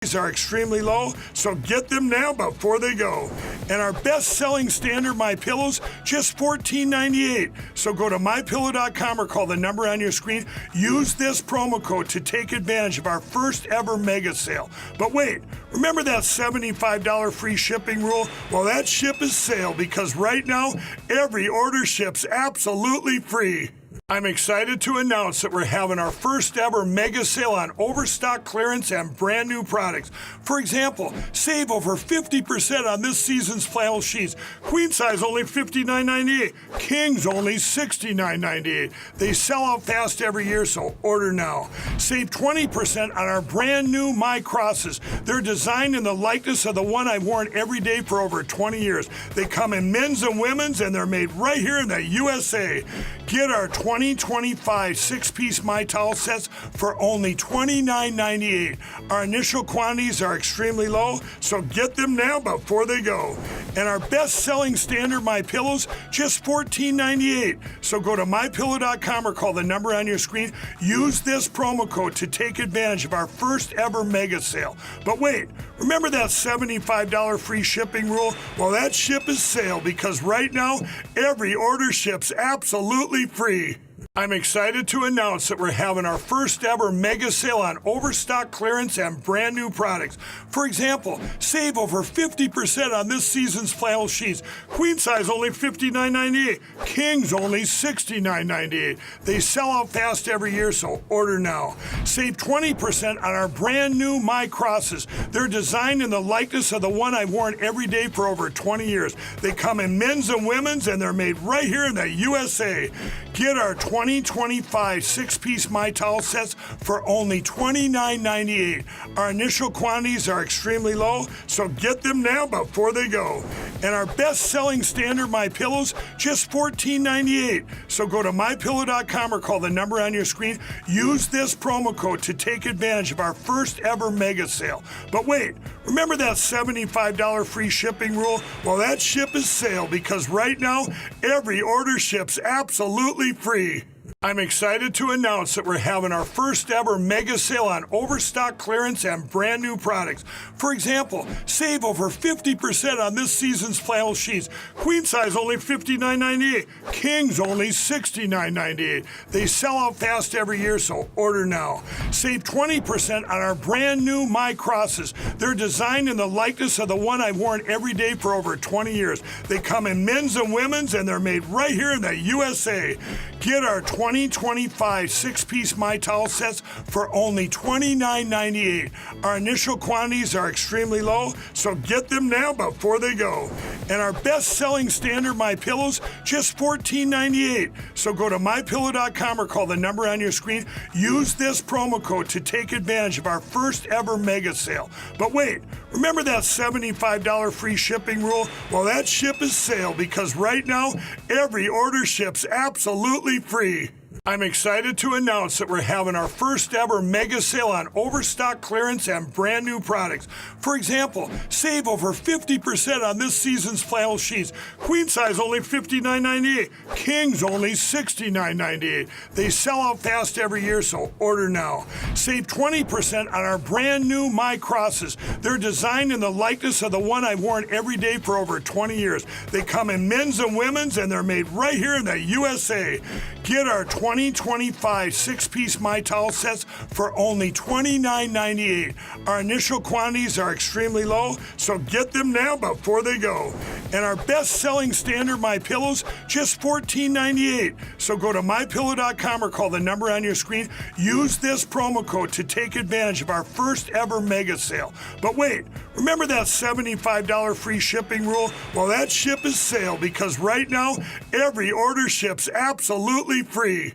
are extremely low, so get them now before they go. And our best-selling standard My Pillows, just $14.98. So go to mypillow.com or call the number on your screen. Use this promo code to take advantage of our first ever mega sale. But wait, remember that $75 free shipping rule? Well, that ship is sale because right now, every order ships absolutely free. I'm excited to announce that we're having our first ever mega sale on overstock clearance and brand new products. For example, save over 50% on this season's flannel sheets. Queen size only $59.98. Kings only $69.98. They sell out fast every year, so order now. Save 20% on our brand new My Crosses. They're designed in the likeness of the one I've worn every day for over 20 years. They come in men's and women's, and they're made right here in the USA. Get our 2025 six-piece My Towel sets for only $29.98. Our initial quantities are extremely low, so get them now before they go. And our best-selling standard My Pillows, just $14.98. So go to mypillow.com or call the number on your screen. Use this promo code to take advantage of our first ever mega sale. But wait, remember that $75 free shipping rule? Well, that ship is sale because right now, every order ships absolutely free. I'm excited to announce that we're having our first ever mega sale on overstock clearance and brand new products. For example, save over 50% on this season's flannel sheets. Queen size only $59.98. Kings only $69.98. They sell out fast every year, so order now. Save 20% on our brand new My Crosses. They're designed in the likeness of the one I've worn every day for over 20 years. They come in men's and women's, and they're made right here in the USA. Get our 2025 six-piece My Towel sets for only $29.98. Our initial quantities are extremely low, so get them now before they go. And our best-selling standard My Pillows, just $14.98. So go to mypillow.com or call the number on your screen. Use this promo code to take advantage of our first ever mega sale. But wait, remember that $75 free shipping rule? Well, that ship is sale because right now, every order ships absolutely free. I'm excited to announce that we're having our first ever mega sale on overstock clearance and brand new products. For example, save over 50% on this season's flannel sheets. Queen size only $59.98. Kings only $69.98. They sell out fast every year, so order now. Save 20% on our brand new My Crosses. They're designed in the likeness of the one I've worn every day for over 20 years. They come in men's and women's, and they're made right here in the USA. Get our 2025 six-piece My Towel sets for only $29.98. Our initial quantities are extremely low, so get them now before they go. And our best-selling standard My Pillows, just $14.98. So go to mypillow.com or call the number on your screen. Use this promo code to take advantage of our first ever mega sale. But wait, remember that $75 free shipping rule? Well, that ship is sale because right now, every order ships absolutely free. I'm excited to announce that we're having our first ever mega sale on overstock clearance and brand new products. For example, save over 50% on this season's flannel sheets. Queen size only $59.98. Kings only $69.98. They sell out fast every year, so order now. Save 20% on our brand new My Crosses. They're designed in the likeness of the one I've worn every day for over 20 years. They come in men's and women's, and they're made right here in the USA. Get our 2025 six-piece My Towel sets for only $29.98. Our initial quantities are extremely low, so get them now before they go. And our best-selling standard My Pillows, just $14.98. So go to mypillow.com or call the number on your screen. Use this promo code to take advantage of our first ever mega sale. But wait, remember that $75 free shipping rule? Well, that ship is sale because right now, every order ships absolutely free.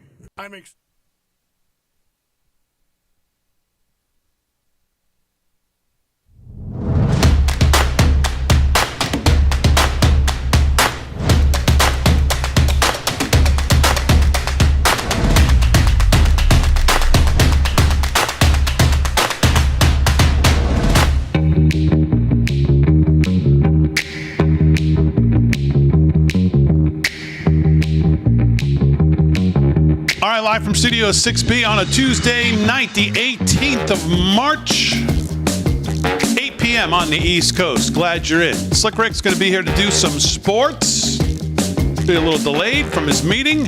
All right, live from Studio 6B on a Tuesday night, the 18th of March. p.m. on the East Coast. Glad you're in. Slick Rick's going to be here to do some sports. Be a little delayed from his meeting.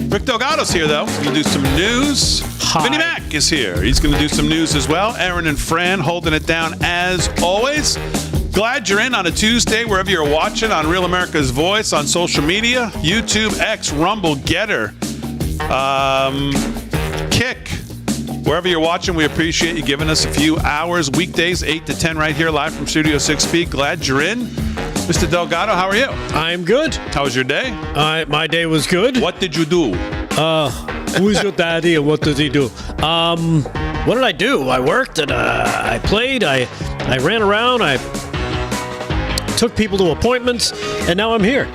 Rick Delgado's here, though. He's going to do some news. Hi. Vinnie Mac is here. He's going to do some news as well. Aaron and Fran holding it down as always. Glad you're in on a Tuesday, wherever you're watching, on Real America's Voice, on social media, YouTube, X, Rumble, Getter, Kick. Wherever you're watching, we appreciate you giving us a few hours, weekdays, 8 to 10, right here, live from Studio 6B. Glad you're in. Mr. Delgado, how are you? I'm good. How was your day? My day was good. What did you do? Who is your daddy and what does he do? What did I do? I worked and I played. I ran around. I took people to appointments, and now I'm here.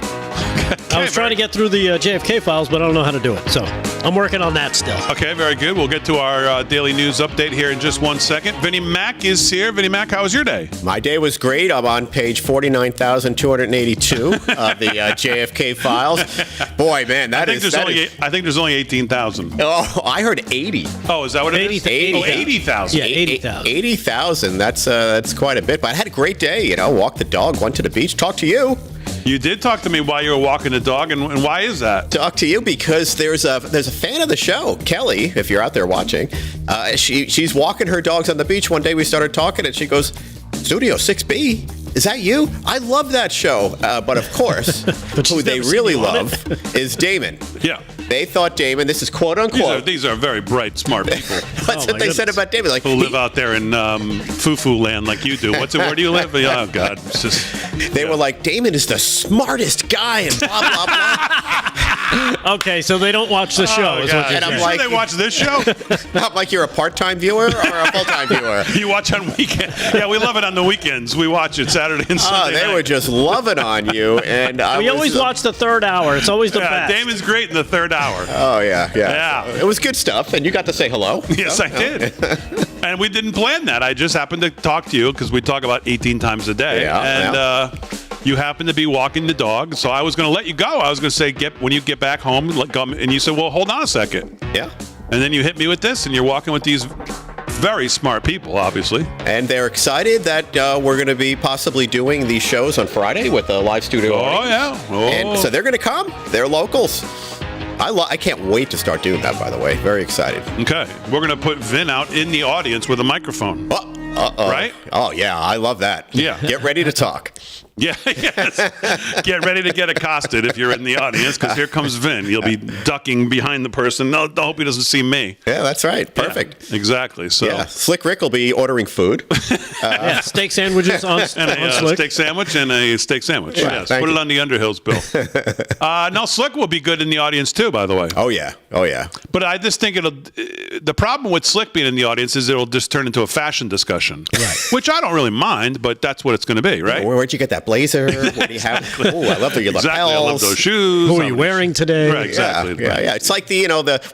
I was trying to get through the JFK files, but I don't know how to do it. So I'm working on that still. Okay, very good. We'll get to our daily news update here in just 1 second. Vinnie Mac is here. Vinnie Mac, how was your day? My day was great. I'm on page 49,282 of the JFK files. Boy, man, I think there's only 18,000. Oh, I heard 80. Oh, is that what it is? 80,000. Yeah, 80,000. 80,000. That's quite a bit. But I had a great day. Walked the dog, went to the beach, talked to you. You did talk to me while you were walking the dog, and why is that? Talk to you because there's a fan of the show, Kelly, if you're out there watching. She's walking her dogs on the beach. One day we started talking, and she goes, Studio 6B? Is that you? I love that show. But of course, who they really love is Damon. Yeah. They thought Damon, this is quote unquote. These are very bright, smart people. That's what they said about Damon. Like, who live out there in foo-foo land like you do. Where do you live? Oh, God. It's just, they were like, Damon is the smartest guy and blah, blah, blah. Okay, so they don't watch the show. Is what And I'm sure like, they watch this show? I'm like, you're a part-time viewer or a full-time viewer? You watch on weekend. Yeah, we love it on the weekends. We watch it Saturday and Sunday They night. were just loving on you. And we always watch the third hour. It's always the best. Damon's great in the third hour. Oh, yeah. Yeah. It was good stuff, and you got to say hello. Yes, I did. And we didn't plan that. I just happened to talk to you because we talk about 18 times a day. Yeah, you happened to be walking the dog, so I was going to let you go. I was going to say, when you get back home, and you said, well, hold on a second. Yeah. And then you hit me with this, and you're walking with these very smart people, obviously. And they're excited that we're going to be possibly doing these shows on Friday with a live studio audience. Oh, yeah. And so they're going to come. They're locals. I can't wait to start doing that, by the way. Very excited. Okay. We're going to put Vin out in the audience with a microphone. Right? Oh, yeah. I love that. Yeah. Get ready to talk. Yeah, yes. Get ready to get accosted if you're in the audience, because here comes Vin. You'll be ducking behind the person. No, I hope he doesn't see me. Yeah, that's right. Perfect. Yeah, exactly. So, yeah. Slick Rick will be ordering food. Steak sandwiches on Slick. Steak sandwich and a steak sandwich. Yeah, yes. Put it on the Underhills bill. No, Slick will be good in the audience too, by the way. Oh, yeah. But I just think the problem with Slick being in the audience is it'll just turn into a fashion discussion. Right. Which I don't really mind, but that's what it's going to be, right? Where'd you get that blazer? What do you have? Oh, I love your lapels. Exactly. I love those shoes. Who are you wearing today? Right, exactly. Yeah. It's like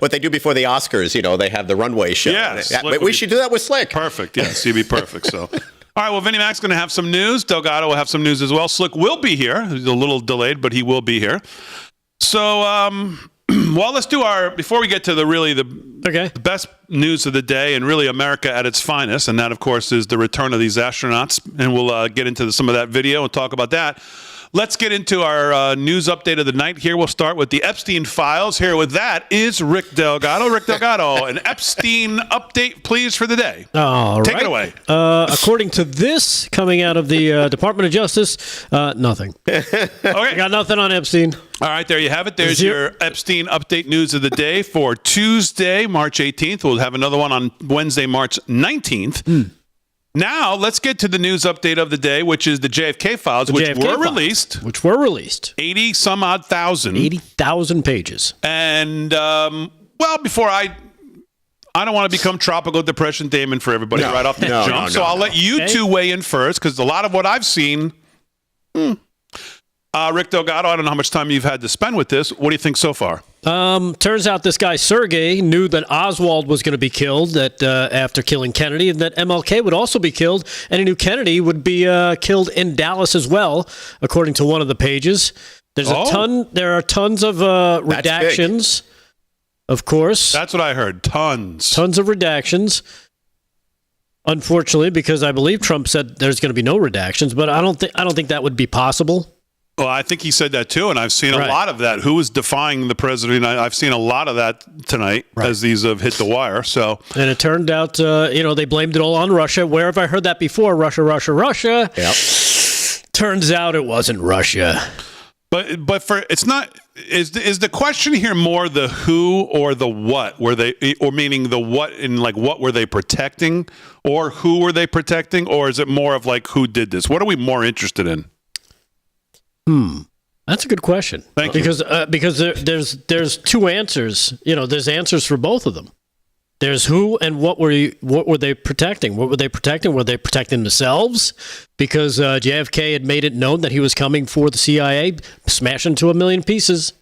what they do before the Oscars. They have the runway show. Yes. We should do that with Slick. Perfect. Yes, you'd be perfect. So, all right. Well, Vinnie Mac's going to have some news. Delgado will have some news as well. Slick will be here. He's a little delayed, but he will be here. So, well, let's do before we get to the best news of the day and really America at its finest, and that, of course, is the return of these astronauts, and we'll get into some of that video and talk about that. Let's get into our news update of the night here. We'll start with the Epstein files. Here with that is Rick Delgado. Rick Delgado, an Epstein update, please, for the day. All Take right. it away. According to this, coming out of the Department of Justice, nothing. Okay. I got nothing on Epstein. All right, there you have it. There's your Epstein update news of the day for Tuesday, March 18th. We'll have another one on Wednesday, March 19th. Now, let's get to the news update of the day, which is the JFK files, which were released. 80 some odd thousand. 80,000 pages. And, before I don't want to become tropical depression Damon for everybody right off the jump. So I'll let you two weigh in first, because a lot of what I've seen... Rick Delgado, I don't know how much time you've had to spend with this. What do you think so far? Turns out this guy, Sergei, knew that Oswald was going to be killed after killing Kennedy, and that MLK would also be killed, and he knew Kennedy would be killed in Dallas as well, according to one of the pages. There are tons of redactions, of course. That's what I heard. Tons of redactions. unfortunately, because I believe Trump said there's going to be no redactions, but I don't think that would be possible. Well, I think he said that too, and I've seen a Right. lot of that. Who is defying the president? I've seen a lot of that tonight as these have hit the wire. So, and it turned out, they blamed it all on Russia. Where have I heard that before? Russia. Yep. Turns out it wasn't Russia. but for it's not. Is the question here more the who or the what? Were they, or meaning the what in like what were they protecting, or who were they protecting, or is it more of like who did this? What are we more interested in? That's a good question. Thank you. Because there's two answers. There's answers for both of them. There's who and what were they protecting? What were they protecting? Were they protecting themselves? Because JFK had made it known that he was coming for the CIA, smash into a million pieces.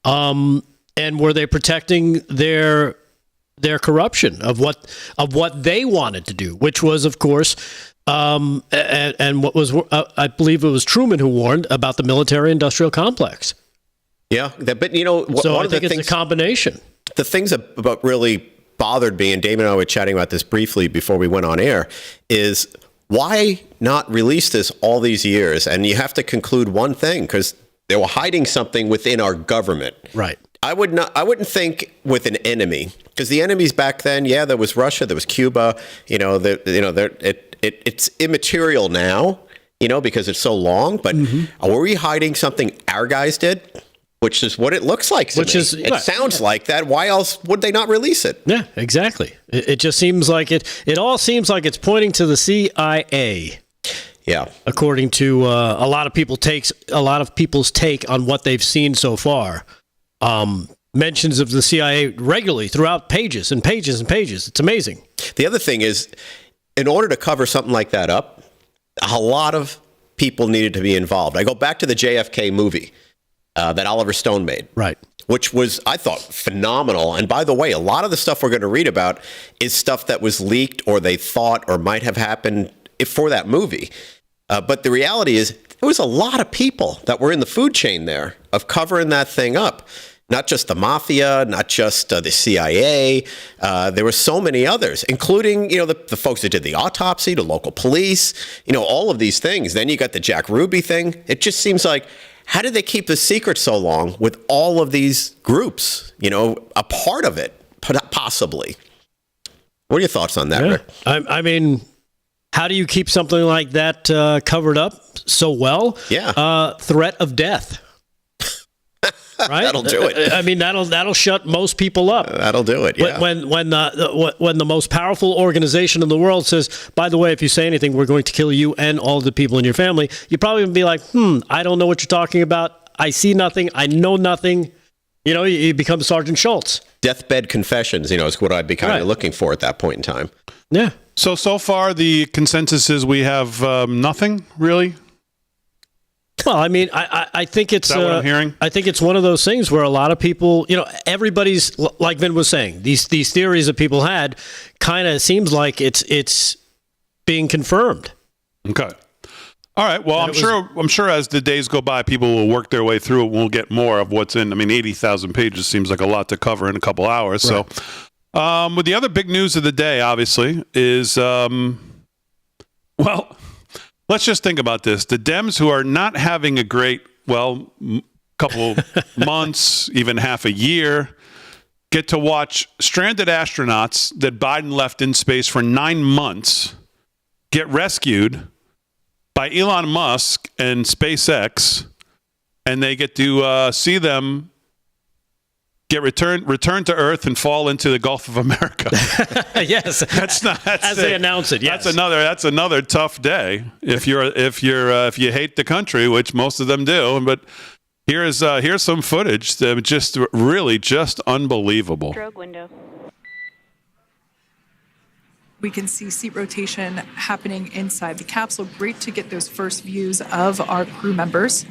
And were they protecting their corruption of what they wanted to do, which was, of course, and what was I believe it was Truman who warned about the military-industrial complex. Yeah, but So one I of the think it's things, a combination. the things about really bothered me, and David and I were chatting about this briefly before we went on air, is why not release this all these years? And you have to conclude one thing, because they were hiding something within our government. Right. I wouldn't think with an enemy, because the enemies back then, there was Russia, there was Cuba. It's immaterial now, because it's so long. But were we hiding something our guys did? Which is what it looks like to me. It sounds like that. Why else would they not release it? Yeah, exactly. It just seems like it all seems like it's pointing to the CIA. Yeah. According to a lot of people's take on what they've seen so far. Mentions of the CIA regularly throughout pages and pages and pages. It's amazing. The other thing is, in order to cover something like that up, a lot of people needed to be involved. I go back to the JFK movie that Oliver Stone made. Right. Which was, I thought, phenomenal. And by the way, a lot of the stuff we're going to read about is stuff that was leaked or they thought or might have happened for that movie. But the reality is there was a lot of people that were in the food chain there of covering that thing up. Not just the mafia, not just the CIA. There were so many others, including, the folks that did the autopsy, the local police, all of these things. Then you got the Jack Ruby thing. It just seems like, how did they keep the secret so long with all of these groups, a part of it, possibly? What are your thoughts on that, Rick? I mean, how do you keep something like that covered up so well? Yeah. Threat of death. Right? That'll do it. I mean, that'll shut most people up. That'll do it. Yeah. When the most powerful organization in the world says, by the way, if you say anything, we're going to kill you and all the people in your family, you probably would be like, I don't know what you're talking about. I see nothing. I know nothing. You become Sergeant Schultz. Deathbed confessions, is what I'd be kind of looking for at that point in time. Yeah. So far, the consensus is we have nothing really. Well, I mean, I think it's. Is that what I'm hearing? I think it's one of those things where a lot of people, everybody's, like Vin was saying, these theories that people had, kind of seems like it's being confirmed. Okay. All right. Well, I'm sure as the days go by, people will work their way through it. We'll get more of what's in. I mean, 80,000 pages seems like a lot to cover in a couple hours. Right. So, with the other big news of the day, obviously, is let's just think about this. The Dems, who are not having a great, couple months, even half a year, get to watch stranded astronauts that Biden left in space for 9 months get rescued by Elon Musk and SpaceX, and they get to see them get returned to Earth and fall into the Gulf of America. Yes, they announce it. Yes, that's another tough day if you hate the country, which most of them do. But here's some footage that just unbelievable. Stroke window. We can see seat rotation happening inside the capsule. Great to get those first views of our crew members.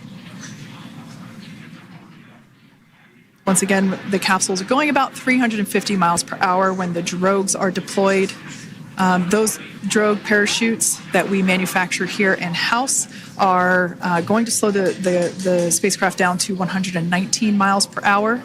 Once again, the capsules are going about 350 miles per hour when the drogues are deployed. Those drogue parachutes that we manufacture here in-house are going to slow the spacecraft down to 119 miles per hour.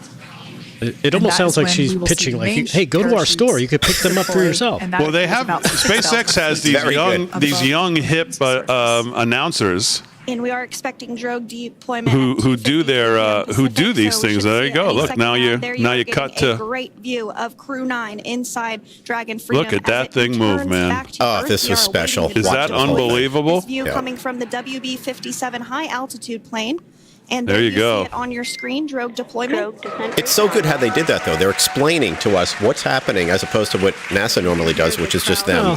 It almost sounds like she's pitching like, hey, go to our store. You could pick them up for yourself. Well, they have SpaceX has these young hip announcers and we are expecting drogue deployment who do these things. There you go. Look, now you cut to a great view of Crew 9 inside Dragon Freedom. Look at that thing move, man. Oh, this was special. Is that unbelievable? This view coming from the WB-57 high altitude plane. And there you go. See it on your screen, drogue deployment. It's so good how they did that, though. They're explaining to us what's happening as opposed to what NASA normally does, which is just them,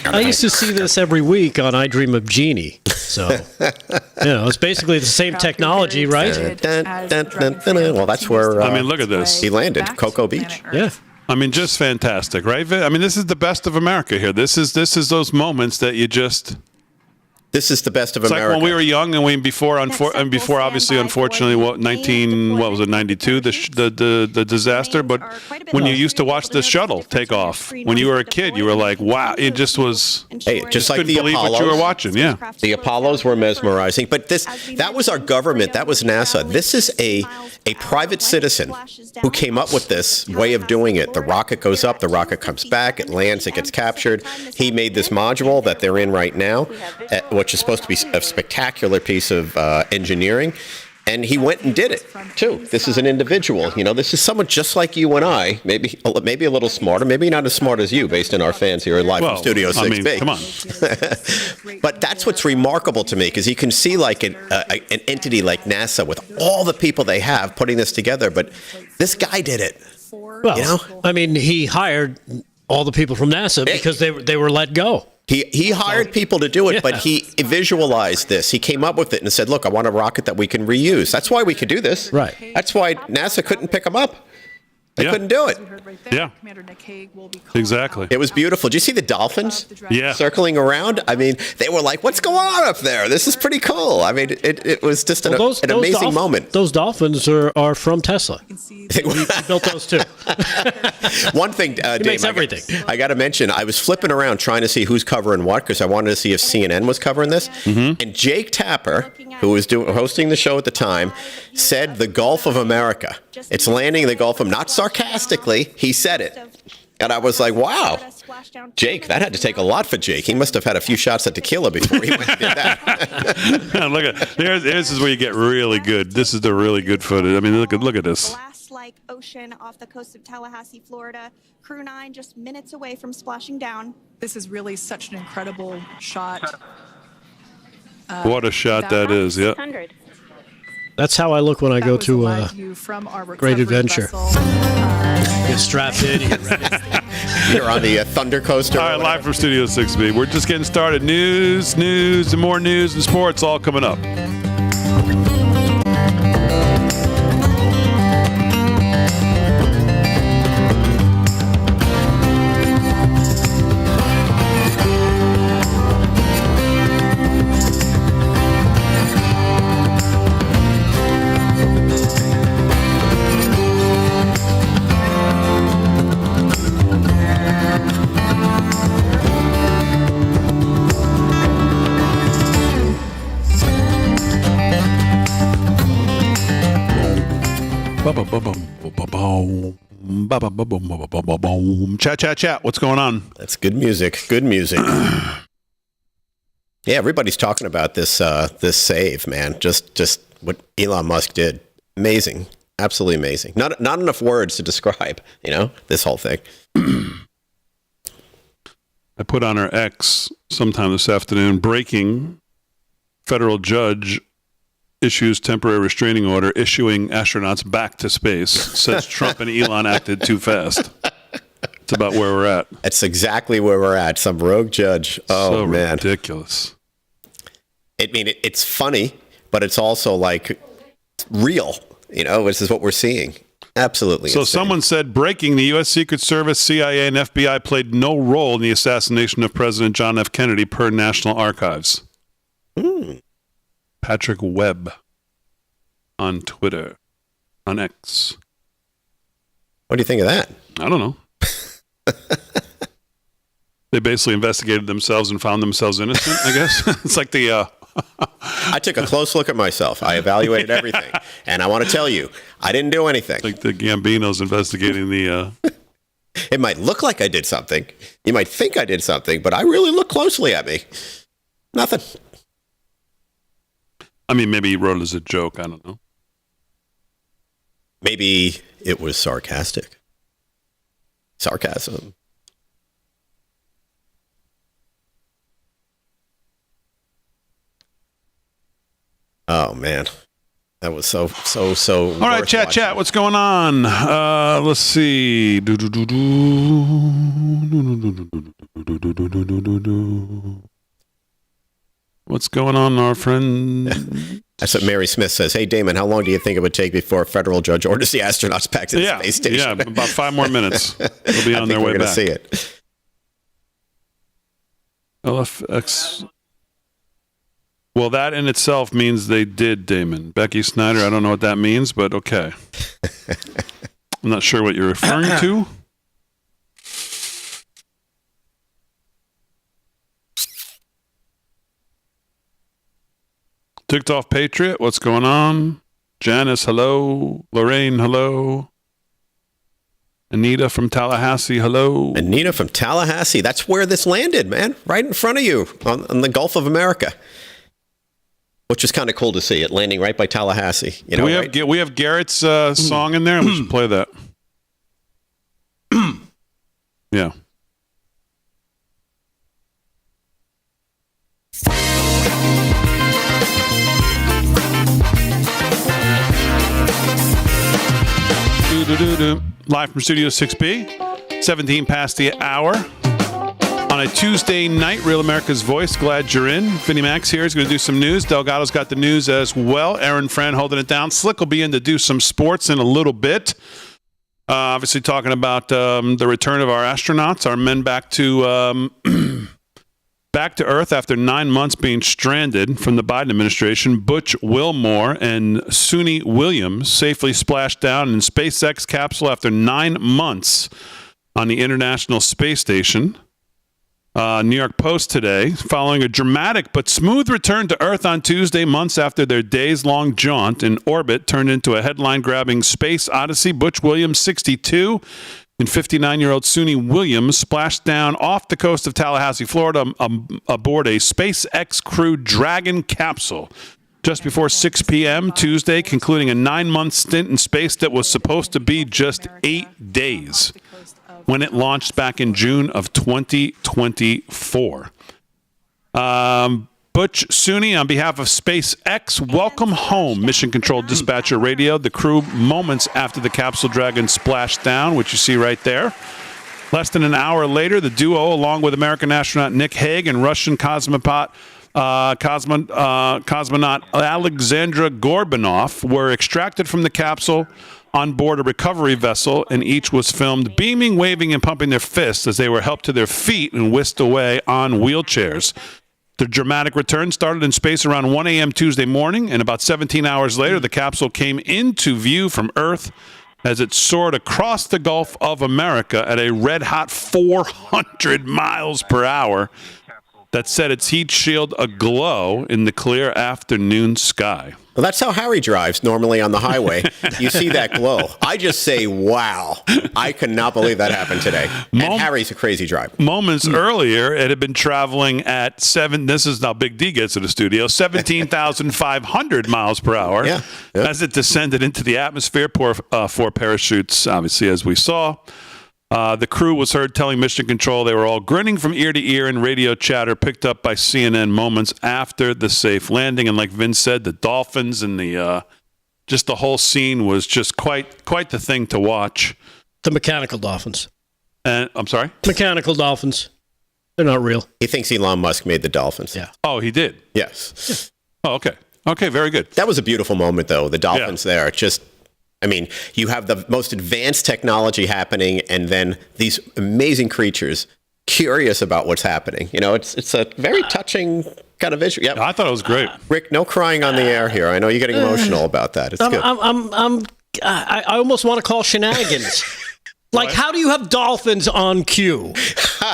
I used to see this every week on I Dream of Jeannie. So, it's basically the same technology, right? Well, that's where I mean, look at this. He landed, Cocoa Beach. Yeah. I mean, just fantastic, right? I mean, this is the best of America here. This is those moments that you just. This is the best of it's America. Like when we were young and before obviously, unfortunately, what was it, 92, the disaster? But when you used to watch the shuttle take off, when you were a kid, you were like, wow, it just was. Hey, just like the believe Apollos. What you were watching, yeah. The Apollos were mesmerizing, but that was our government. That was NASA. This is a private citizen who came up with this way of doing it. The rocket goes up, the rocket comes back, it lands, it gets captured. He made this module that they're in right now, which is supposed to be a spectacular piece of engineering. And he went and did it, too. This is an individual. This is someone just like you and I, maybe a little smarter, maybe not as smart as you, based on our fans here live from Studio 6B. I mean, come on. But that's what's remarkable to me, because you can see like an entity like NASA with all the people they have putting this together. But this guy did it. Well, I mean, he hired all the people from NASA because they were let go. He hired people to do it, but he visualized this. He came up with it and said, look, I want a rocket that we can reuse. That's why we could do this. Right. That's why NASA couldn't pick him up. They couldn't do it. Yeah. Exactly. It was beautiful. Did you see the dolphins circling around? I mean, they were like, what's going on up there? This is pretty cool. I mean, it was just an amazing moment. Those dolphins are from Tesla. He built those too. One thing, Dave, makes everything. I got to mention, I was flipping around trying to see who's covering what, because I wanted to see if CNN was covering this. Mm-hmm. And Jake Tapper, who was hosting the show at the time, said the Gulf of America. It's landing in the Gulf of, not sarcastically, he said it. And I was like, wow, Jake, that had to take a lot for Jake. He must have had a few shots of tequila before he went and did that. Look at this is where you get really good. This is the really good footage. I mean, look at this. Glass-like ocean off the coast of Tallahassee, Florida. Crew 9 just minutes away from splashing down. This is really such an incredible shot. What a shot that is, yeah. That's how I look when I go to Great Adventure. Get strapped in. You get ready. You're on the Thunder Coaster. All right, live from Studio 6B. We're just getting started. News, and more news and sports all coming up. Chat. What's going on? That's good music. Good music. Yeah, everybody's talking about this this save, man. Just what Elon Musk did. Amazing. Absolutely amazing. Not enough words to describe, this whole thing. I put on our X sometime this afternoon, breaking federal judge issues temporary restraining order, issuing astronauts back to space, says Trump and Elon acted too fast. It's about where we're at. That's exactly where we're at. Some rogue judge. Oh, so man. Ridiculous. I mean, it's funny, but it's also like real. This is what we're seeing. Absolutely. So insane. someone said, breaking, the U.S. Secret Service, CIA, and FBI played no role in the assassination of President John F. Kennedy per National Archives. Patrick Webb on Twitter, on X. What do you think of that? I don't know. They basically investigated themselves and found themselves innocent, I guess. It's like the I took a close look at myself. I evaluated everything. And I want to tell you, I didn't do anything. Like the Gambino's investigating the... It might look like I did something. You might think I did something, but I really looked closely at me. Nothing. I mean, maybe he wrote it as a joke. I don't know. Maybe it was sarcastic. Sarcasm. Oh, man. That was so. All right, chat. What's going on? Let's see. What's going on, our friend? That's what Mary Smith says. Hey, Damon, how long do you think it would take before a federal judge orders the astronauts back to the space station? Yeah, about 5 more minutes. They'll be on their way back. We're going to see it. LFX. Well, that in itself means they did, Damon. Becky Snyder, I don't know what that means, but okay. I'm not sure what you're referring to. Ticked off Patriot, what's going on? Janice, hello. Lorraine, hello. Anita from Tallahassee, hello. Anita from Tallahassee. That's where this landed, man. Right in front of you on the Gulf of America. Which is kind of cool to see it landing right by Tallahassee. You know, we have Garrett's song in there. We should play that. Yeah. Live from Studio 6B, 17 past the hour. On a Tuesday night, Real America's Voice. Glad you're in. Vinnie Max here is going to do some news. Delgado's got the news as well. Aaron Fran holding it down. Slick will be in to do some sports in a little bit. Obviously talking about the return of our astronauts, our men back to back to Earth after 9 months being stranded from the Biden administration. Butch Wilmore and Suni Williams safely splashed down in SpaceX capsule after 9 months on the International Space Station. New York Post today, following a dramatic but smooth return to Earth on Tuesday, months after their days-long jaunt in orbit turned into a headline-grabbing space odyssey. Butch Williams, 62, and 59-year-old Suni Williams splashed down off the coast of Tallahassee, Florida, aboard a SpaceX Crew Dragon capsule just before 6 p.m. Tuesday, concluding a 9-month stint in space that was supposed to be just 8 days when it launched back in June of 2024. Butch Suni, on behalf of SpaceX, welcome home. Mission Control Dispatcher Radio. The crew moments after the capsule Dragon splashed down, which you see right there. Less than an hour later, the duo, along with American astronaut Nick Hague and Russian cosmonaut Alexandra Gorbanov, were extracted from the capsule on board a recovery vessel, and each was filmed beaming, waving, and pumping their fists as they were helped to their feet and whisked away on wheelchairs. The dramatic return started in space around 1 a.m. Tuesday morning, and about 17 hours later, the capsule came into view from Earth as it soared across the Gulf of America at a red-hot 400 miles per hour that set its heat shield aglow in the clear afternoon sky. Well, that's how Harry drives normally on the highway. You see that glow. I just say, wow. I cannot believe that happened today. And Harry's a crazy driver. Moments earlier, it had been traveling at this is now Big D gets to the studio, 17,500 miles per hour as it descended into the atmosphere, four parachutes, obviously, as we saw. The crew was heard telling Mission Control they were all grinning from ear to ear in radio chatter picked up by CNN moments after the safe landing. And like Vince said, the dolphins and just the whole scene was just quite the thing to watch. The mechanical dolphins. And I'm sorry? Mechanical dolphins. They're not real. He thinks Elon Musk made the dolphins. Yeah. Oh, he did? Yes. Oh, okay. Okay, very good. That was a beautiful moment, though. The dolphins there. I mean, you have the most advanced technology happening, and then these amazing creatures curious about what's happening. You know, it's a very touching kind of issue. Yep. I thought it was great. Rick, no crying on the air here. I know you're getting emotional about that. It's good. I almost want to call shenanigans. Like, how do you have dolphins on cue?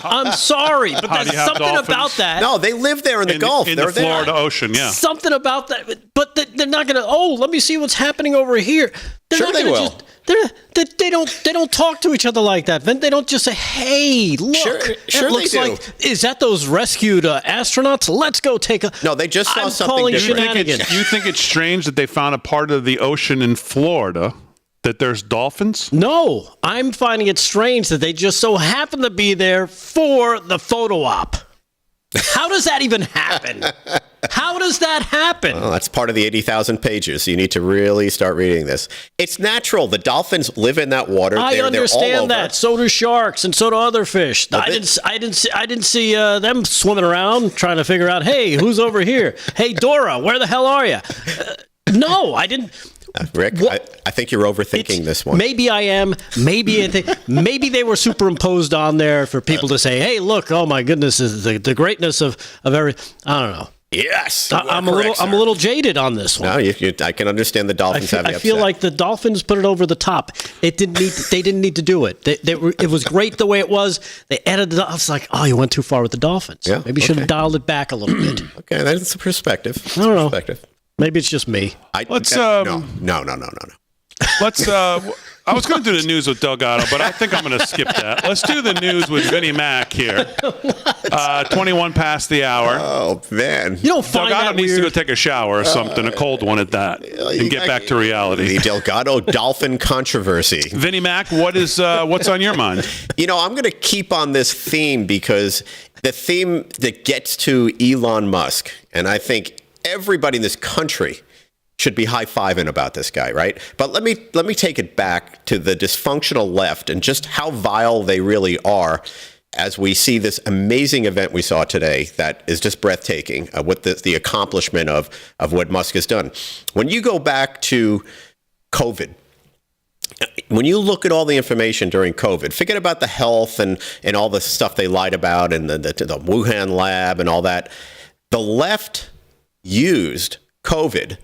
I'm sorry, but How do there's you have something dolphins? about that. No, they live there in the Gulf. In They're the Florida Ocean, yeah. Something about that, but they're not going to. Oh, let me see what's happening over here. They're Sure not they gonna will. They don't talk to each other like that. They don't just say, "Hey, look, Sure it they looks do. like is that those rescued astronauts? Let's go take a." No, they just saw I'm something calling different. shenanigans. You think it's strange that they found a part of the ocean in Florida that there's dolphins? No, I'm finding it strange that they just so happen to be there for the photo op. How does that even happen? How does that happen? Well, that's part of the 80,000 pages. You need to really start reading this. It's natural. The dolphins live in that water. I They're all understand over. that. So do sharks, and so do other fish. I didn't see them swimming around trying to figure out, hey, who's over here? Hey, Dora, where the hell are you? No, I didn't. Rick, I think you're overthinking this one. Maybe I am. Maybe they were superimposed on there for people to say, hey, look, oh my goodness, is the greatness of every. I don't know. Yes, I'm a little jaded on this one. No, I can understand the dolphins having I feel upset. like the Dolphins put it over the top. They didn't need to do it. It was great the way it was. They edited it. I was like, oh, you went too far with the Dolphins. Yeah, Maybe you should have dialed it back a little bit. Okay, that's a perspective. I don't know. Perspective. Maybe it's just me. Let's, no. Let's. I was going to do the news with Delgado, but I think I'm going to skip that. Let's do the news with Vinnie Mac here. 21 past the hour. Oh man, You don't find Delgado that needs weird? to go take a shower or something, a cold one at that, and get back to reality. The Delgado dolphin controversy. Vinnie Mac, what's on your mind? You know, I'm going to keep on this theme because the theme that gets to Elon Musk, and I think everybody in this country should be high-fiving about this guy, right? But let me take it back to the dysfunctional left and just how vile they really are as we see this amazing event we saw today that is just breathtaking with the accomplishment of what Musk has done. When you go back to COVID, when you look at all the information during COVID, forget about the health and all the stuff they lied about and the Wuhan lab and all that. The left used COVID.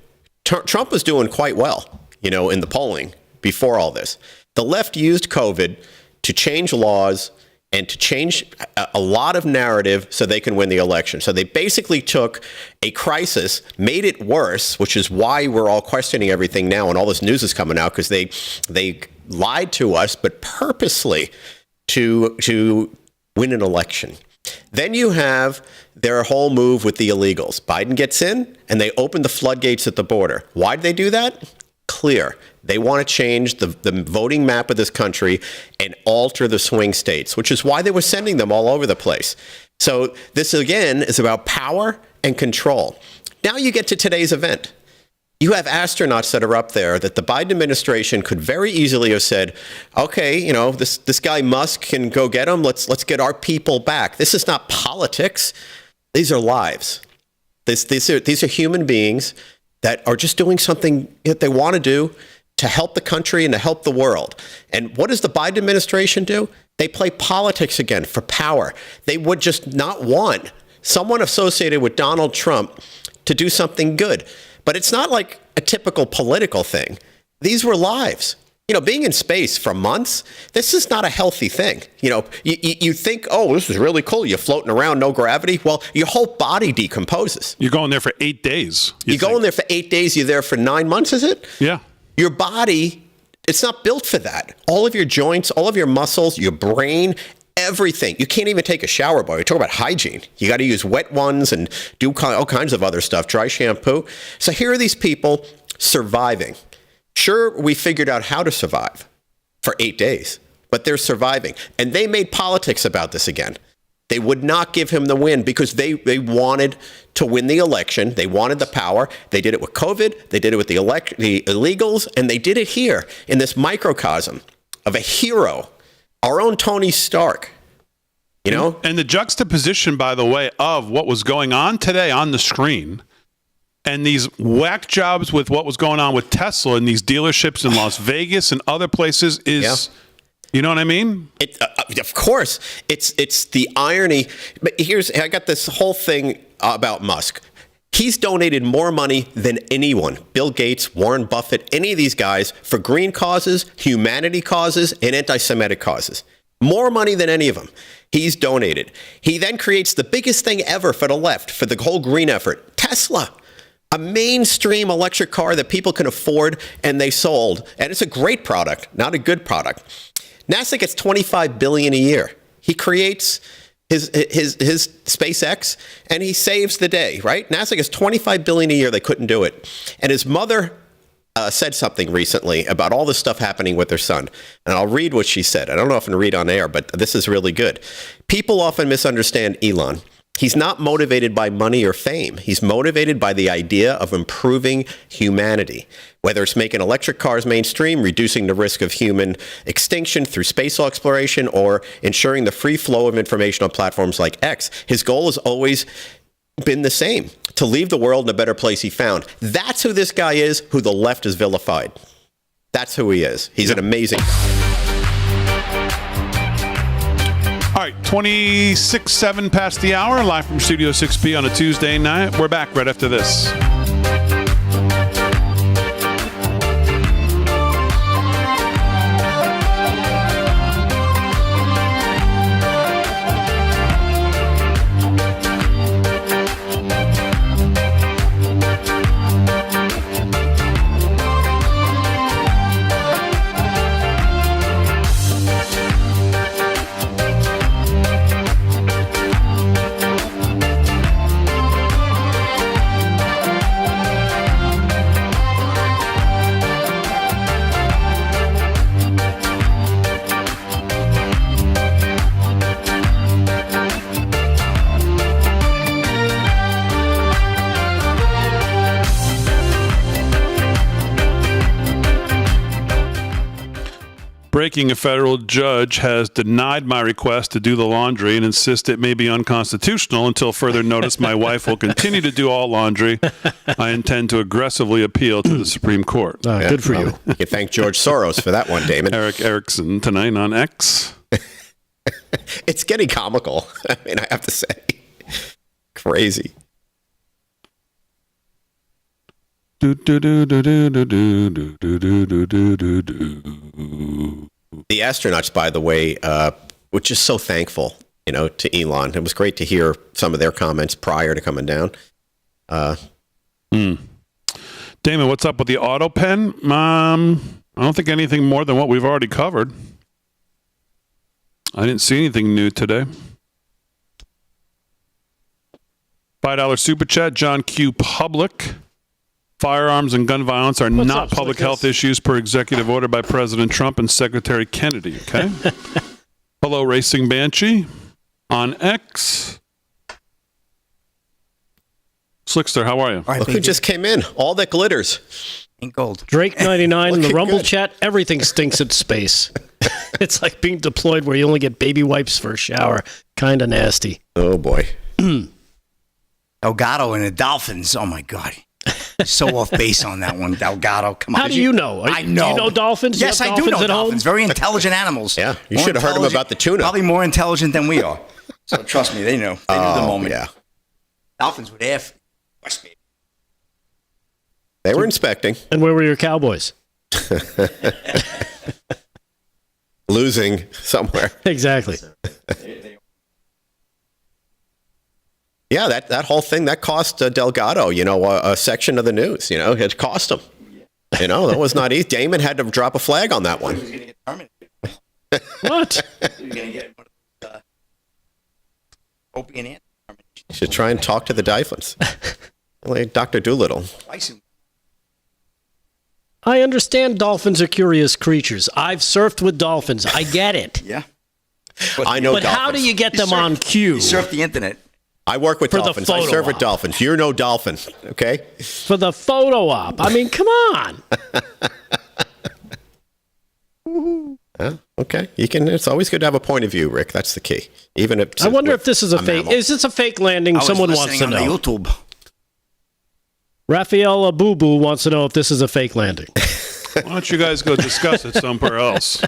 Trump was doing quite well, in the polling before all this. The left used COVID to change laws and to change a lot of narrative so they can win the election. So they basically took a crisis, made it worse, which is why we're all questioning everything now and all this news is coming out because they lied to us, but purposely to win an election. Then you have their whole move with the illegals. Biden gets in and they open the floodgates at the border. Why did they do that? Clear. They want to change the voting map of this country and alter the swing states, which is why they were sending them all over the place. So this, again, is about power and control. Now you get to today's event. You have astronauts that are up there that the Biden administration could very easily have said, okay, this guy Musk can go get him. Let's get our people back. This is not politics. These are lives. These are human beings that are just doing something that they want to do to help the country and to help the world. And what does the Biden administration do? They play politics again for power. They would just not want someone associated with Donald Trump to do something good. But it's not like a typical political thing. These were lives. Being in space for months, this is not a healthy thing. You think, oh, this is really cool. You're floating around, no gravity. Well, your whole body decomposes. You're going there for 8 days. You go in there for 8 days. You're there for 9 months, is it? Yeah. Your body, it's not built for that. All of your joints, all of your muscles, your brain, everything. You can't even take a shower, boy. We talk about hygiene. You got to use wet ones and do all kinds of other stuff, dry shampoo. So here are these people surviving. Sure, we figured out how to survive for 8 days, but they're surviving. And they made politics about this again. They would not give him the win because they wanted to win the election. They wanted the power. They did it with COVID. They did it with the illegals. And they did it here in this microcosm of a hero, our own Tony Stark. And the juxtaposition, by the way, of what was going on today on the screen and these whack jobs with what was going on with Tesla and these dealerships in Las Vegas and other places is, you know what I mean? Of course, it's the irony. But I got this whole thing about Musk. He's donated more money than anyone. Bill Gates, Warren Buffett, any of these guys for green causes, humanity causes, and anti-Semitic causes. More money than any of them. He's donated. He then creates the biggest thing ever for the left, for the whole green effort, Tesla. A mainstream electric car that people can afford, and they sold. And it's a great product, not a good product. NASA gets $25 billion a year. He creates his SpaceX, and he saves the day, right? NASA gets $25 billion a year. They couldn't do it. And his mother said something recently about all this stuff happening with their son. And I'll read what she said. I don't know if I can read on air, but this is really good. People often misunderstand Elon. He's not motivated by money or fame. He's motivated by the idea of improving humanity, whether it's making electric cars mainstream, reducing the risk of human extinction through space exploration, or ensuring the free flow of information on platforms like X. His goal has always been the same, to leave the world in a better place he found. That's who this guy is, who the left has vilified. That's who he is. He's an amazing guy. All right, 26:07 past the hour, live from Studio 6B on a Tuesday night. We're back right after this. Breaking, a federal judge has denied my request to do the laundry and insists it may be unconstitutional until further notice. My wife will continue to do all laundry. I intend to aggressively appeal to the Supreme Court. Good for you. You can thank George Soros for that one, Damon. Eric Erickson tonight on X. It's getting comical. I mean, I have to say. Crazy. The astronauts, by the way, were just so thankful, to Elon. It was great to hear some of their comments prior to coming down. Damon, what's up with the auto pen? I don't think anything more than what we've already covered. I didn't see anything new today. $5 super chat, John Q. Public. Firearms and gun violence are not public health issues per executive order by President Trump and Secretary Kennedy. Okay. Hello, Racing Banshee on X. Slickster, how are you? Right, look who just came in. All that glitters. Ain't gold. Drake 99 in the Rumble good. chat. Everything stinks at space. It's like being deployed where you only get baby wipes for a shower. Kind of nasty. Oh, boy. Delgado and the Dolphins. Oh, my God. So off base on that one, Delgado. Come on. How do you know? I know. Do you know dolphins? Yes, I do know dolphins. Very intelligent animals. Yeah, you should have heard them about the tuna. Probably more intelligent than we are. So trust me, they know. They knew the moment. Yeah. Dolphins were there. They were inspecting. And where were your Cowboys? Losing somewhere. Exactly. Yeah, that whole thing, that cost Delgado, a section of the news. It cost him. That was not easy. Damon had to drop a flag on that one. He was going to get terminated. What? He was going to get one of the Opie and Ant. You should try and talk to the Dolphins. Like Dr. Doolittle. I understand dolphins are curious creatures. I've surfed with dolphins. I get it. Yeah. I know But dolphins. how do you get them on cue? You surf the internet. I work with For the dolphins. I photo serve with op. dolphins. You're no dolphin, okay? For the photo op. I mean, come on. Okay. It's always good to have a point of view, Rick. That's the key. Even if I wonder if this is a fake. mammal. Is this a fake landing? I was Someone wants to listening on know. the YouTube. Raphael Abubu wants to know if this is a fake landing. Why don't you guys go discuss it somewhere else?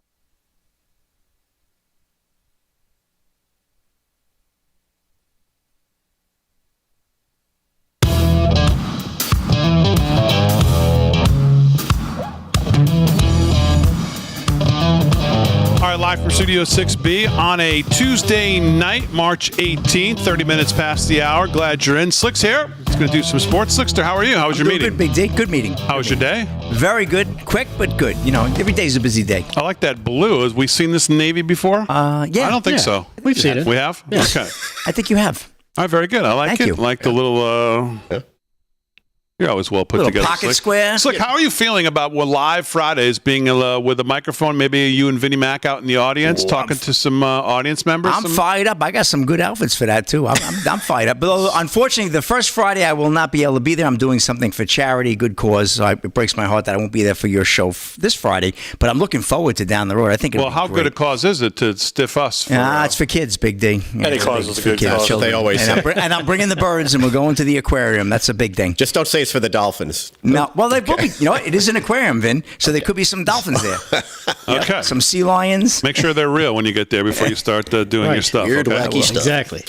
live from Studio 6B on a Tuesday night, March 18th, 30 minutes past the hour. Glad you're in. Slick's here. He's going to do some sports. Slickster, how are you? How was your meeting? Good, Big D. Good meeting. How was your day? Very good. Quick, but good. You know, every day's a busy day. I like that blue. Have we seen this in Navy before? Yeah. I don't think so. We've seen it. We have? Yeah. Okay. I think you have. All right, very good. I like Thank it. you. I like the little... You're always well put Little together. pocket Slick. square. Slick, how are you feeling about Live Fridays being with a microphone? Maybe you and Vinnie Mac out in the audience talking to some audience members. I'm fired up. I got some good outfits for that too. I'm fired up. But unfortunately, the first Friday I will not be able to be there. I'm doing something for charity, good cause. So it breaks my heart that I won't be there for your show this Friday. But I'm looking forward to down the road. I think. Well, how good a cause is it to stiff us? It's for kids, Big D. Any cause is a good cause. That's what they always say. And I'm bringing the birds, and we're going to the aquarium. That's a big thing. Just don't say it's for the dolphins. No, well, they will be. You know what? It is an aquarium, Vin. So there could be some dolphins there. Okay. Some sea lions. Make sure they're real when you get there before you start doing your stuff. Weird, okay? wacky stuff. Exactly.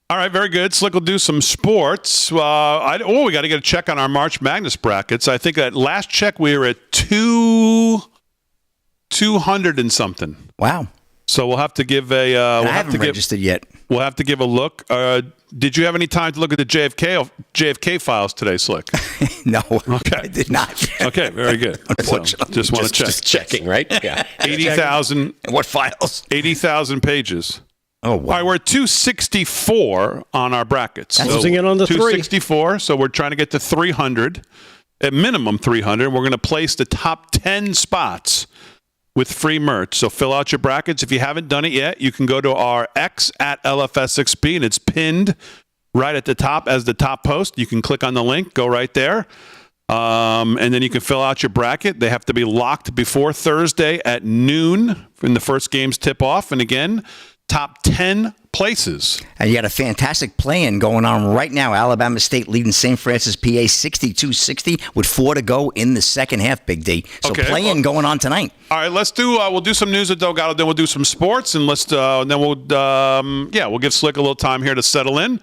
All right, very good. Slick will do some sports. We got to get a check on our March Madness brackets. I think at last check we were at 200 and something. Wow. So we'll have to give a. I haven't registered yet. We'll have to give a look. Did you have any time to look at the JFK files today, Slick? No. Okay. I did not. Okay, very good. Unfortunately. Just want to check. Just checking, right? Yeah. 80,000. What files? 80,000 pages. Oh, wow. All right, we're at 264 on our brackets. Closing in on the 264, so we're trying to get to 300, at minimum 300. We're going to place the top 10 spots with free merch. So fill out your brackets. If you haven't done it yet, you can go to our X at LFS6B, and it's pinned right at the top as the top post. You can click on the link, go right there, and then you can fill out your bracket. They have to be locked before Thursday at noon when the first games tip off. And again, top 10 places. And you got a fantastic play-in going on right now. Alabama State leading St. Francis, PA 62-60 with 4 to go in the second half, Big D. So Okay. play-in going on tonight. All right, let's do. We'll do some news at Delgado, then we'll do some sports, and we'll give Slick a little time here to settle in.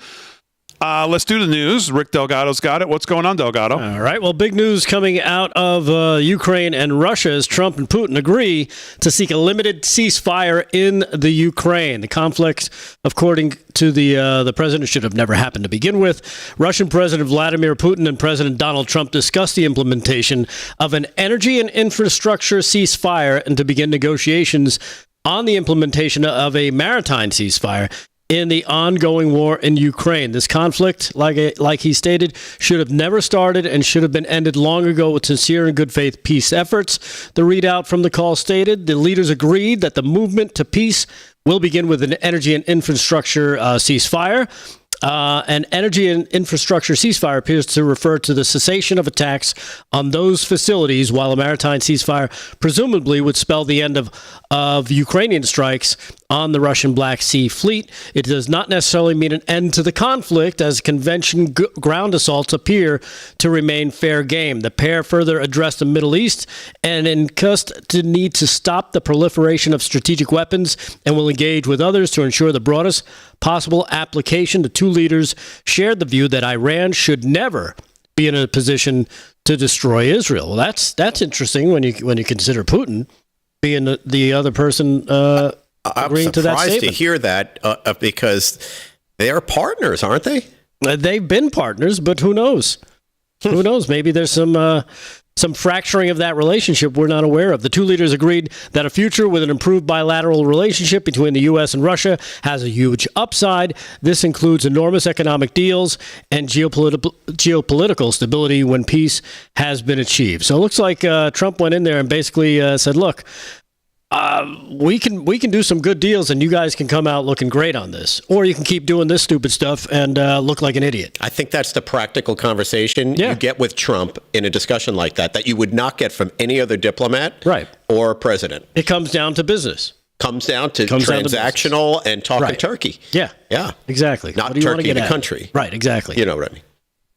Let's do the news. Rick Delgado's got it. What's going on, Delgado? All right. Well, big news coming out of Ukraine and Russia as Trump and Putin agree to seek a limited ceasefire in the Ukraine. The conflict, according to the president, should have never happened to begin with. Russian President Vladimir Putin and President Donald Trump discussed the implementation of an energy and infrastructure ceasefire and to begin negotiations on the implementation of a maritime ceasefire in the ongoing war in Ukraine. This conflict, like he stated, should have never started and should have been ended long ago with sincere and good faith peace efforts. The readout from the call stated the leaders agreed that the movement to peace will begin with an energy and infrastructure ceasefire. An energy and infrastructure ceasefire appears to refer to the cessation of attacks on those facilities, while a maritime ceasefire presumably would spell the end of Ukrainian strikes on the Russian Black Sea Fleet. It does not necessarily mean an end to the conflict, as convention ground assaults appear to remain fair game. The pair further addressed the Middle East and discussed the need to stop the proliferation of strategic weapons and will engage with others to ensure the broadest possible application. The two leaders shared the view that Iran should never be in a position to destroy Israel. Well, that's interesting when you consider Putin being the other person agreeing to that statement. I'm surprised to hear that because they're partners, aren't they? They've been partners, but who knows? Who knows? Maybe there's some fracturing of that relationship we're not aware of. The two leaders agreed that a future with an improved bilateral relationship between the U.S. and Russia has a huge upside. This includes enormous economic deals and geopolitical stability when peace has been achieved. So it looks like Trump went in there and basically said, look, we can do some good deals and you guys can come out looking great on this, or you can keep doing this stupid stuff and look like an idiot. I think that's the practical conversation you get with Trump in a discussion like that you would not get from any other diplomat or president. It comes down to business. Comes down to transactional and talking turkey. Yeah. Exactly. Not Turkey, the country. Right, exactly. You know what I mean?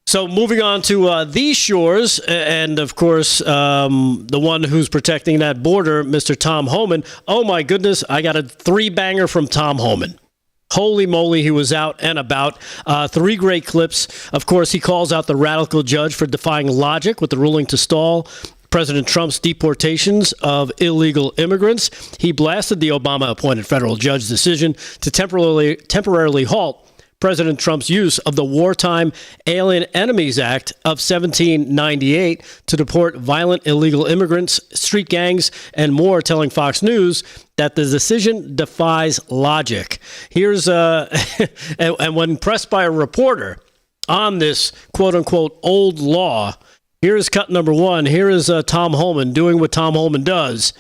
So moving on to these shores, and of course, the one who's protecting that border, Mr. Tom Homan. Oh my goodness, I got a 3-banger from Tom Homan. Holy moly, he was out and about. 3 great clips. Of course, he calls out the radical judge for defying logic with the ruling to stall President Trump's deportations of illegal immigrants. He blasted the Obama-appointed federal judge's decision to temporarily halt President Trump's use of the Wartime Alien Enemies Act of 1798 to deport violent illegal immigrants, street gangs, and more, telling Fox News that the decision defies logic. Here's and when pressed by a reporter on this quote-unquote old law, here is cut number one. Here is Tom Homan doing what Tom Homan does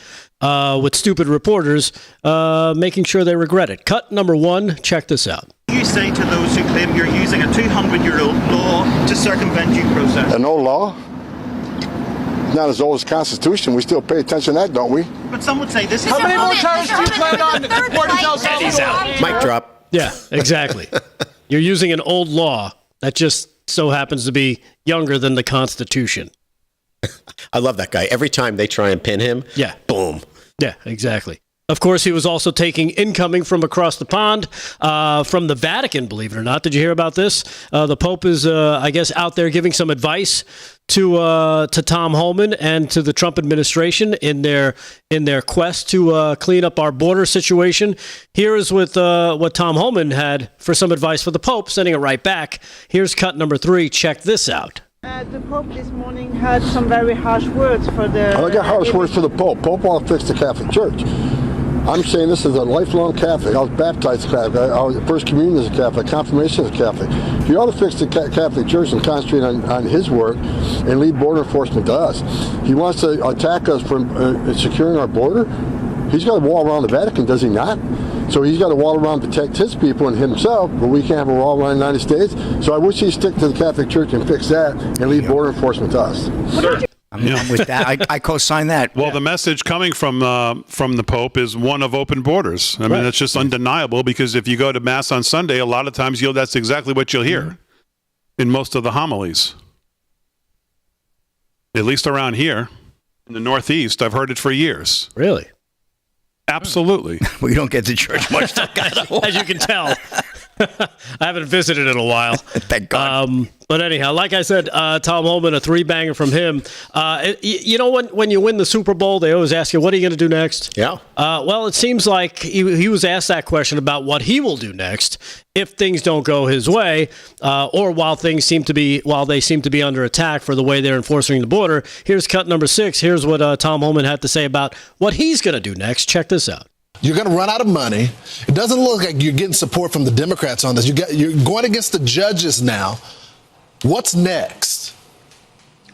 with stupid reporters, making sure they regret it. Cut number one, check this out. You say to those who claim you're using a 200-year-old law to circumvent due process? An old law? Not as old as the Constitution. We still pay attention to that, don't we? But some would say this is... How many more terrorists do you plan on deporting to El Salvador? Mic drop. Yeah, exactly. You're using an old law that just so happens to be younger than the Constitution. I love that guy. Every time they try and pin him, boom. Yeah, exactly. Of course, he was also taking incoming from across the pond, from the Vatican, believe it or not. Did you hear about this? The Pope is, I guess, out there giving some advice to Tom Homan and to the Trump administration in their quest to clean up our border situation. Here is what Tom Homan had for some advice for the Pope, sending it right back. Here's cut number 3. Check this out. The Pope this morning had some very harsh words for the... I got harsh words for the Pope. Pope want to fix the Catholic Church. I'm saying this as a lifelong Catholic. I was baptized Catholic. I was First Communion as a Catholic. Confirmation as a Catholic. He ought to fix the Catholic Church and concentrate on his work and leave border enforcement to us. He wants to attack us from securing our border. He's got a wall around the Vatican, does he not? So he's got a wall around to protect his people and himself, but we can't have a wall around the United States. So I wish he'd stick to the Catholic Church and fix that and leave border enforcement to us. I'm with that. I co-sign that. Well, the message coming from the Pope is one of open borders. I mean, that's just undeniable, because if you go to Mass on Sunday, a lot of times that's exactly what you'll hear in most of the homilies. At least around here in the Northeast, I've heard it for years. Really? Absolutely. We don't get to church much, as you can tell. I haven't visited in a while. Thank God. But anyhow, like I said, Tom Homan, a 3-banger from him. You know, when you win the Super Bowl, they always ask you, what are you going to do next? Yeah. Well, it seems like he was asked that question about what he will do next if things don't go his way, or while they seem to be under attack for the way they're enforcing the border. Here's cut number 6. Here's what Tom Homan had to say about what he's going to do next. Check this out. You're going to run out of money. It doesn't look like you're getting support from the Democrats on this. You're going against the judges now. What's next?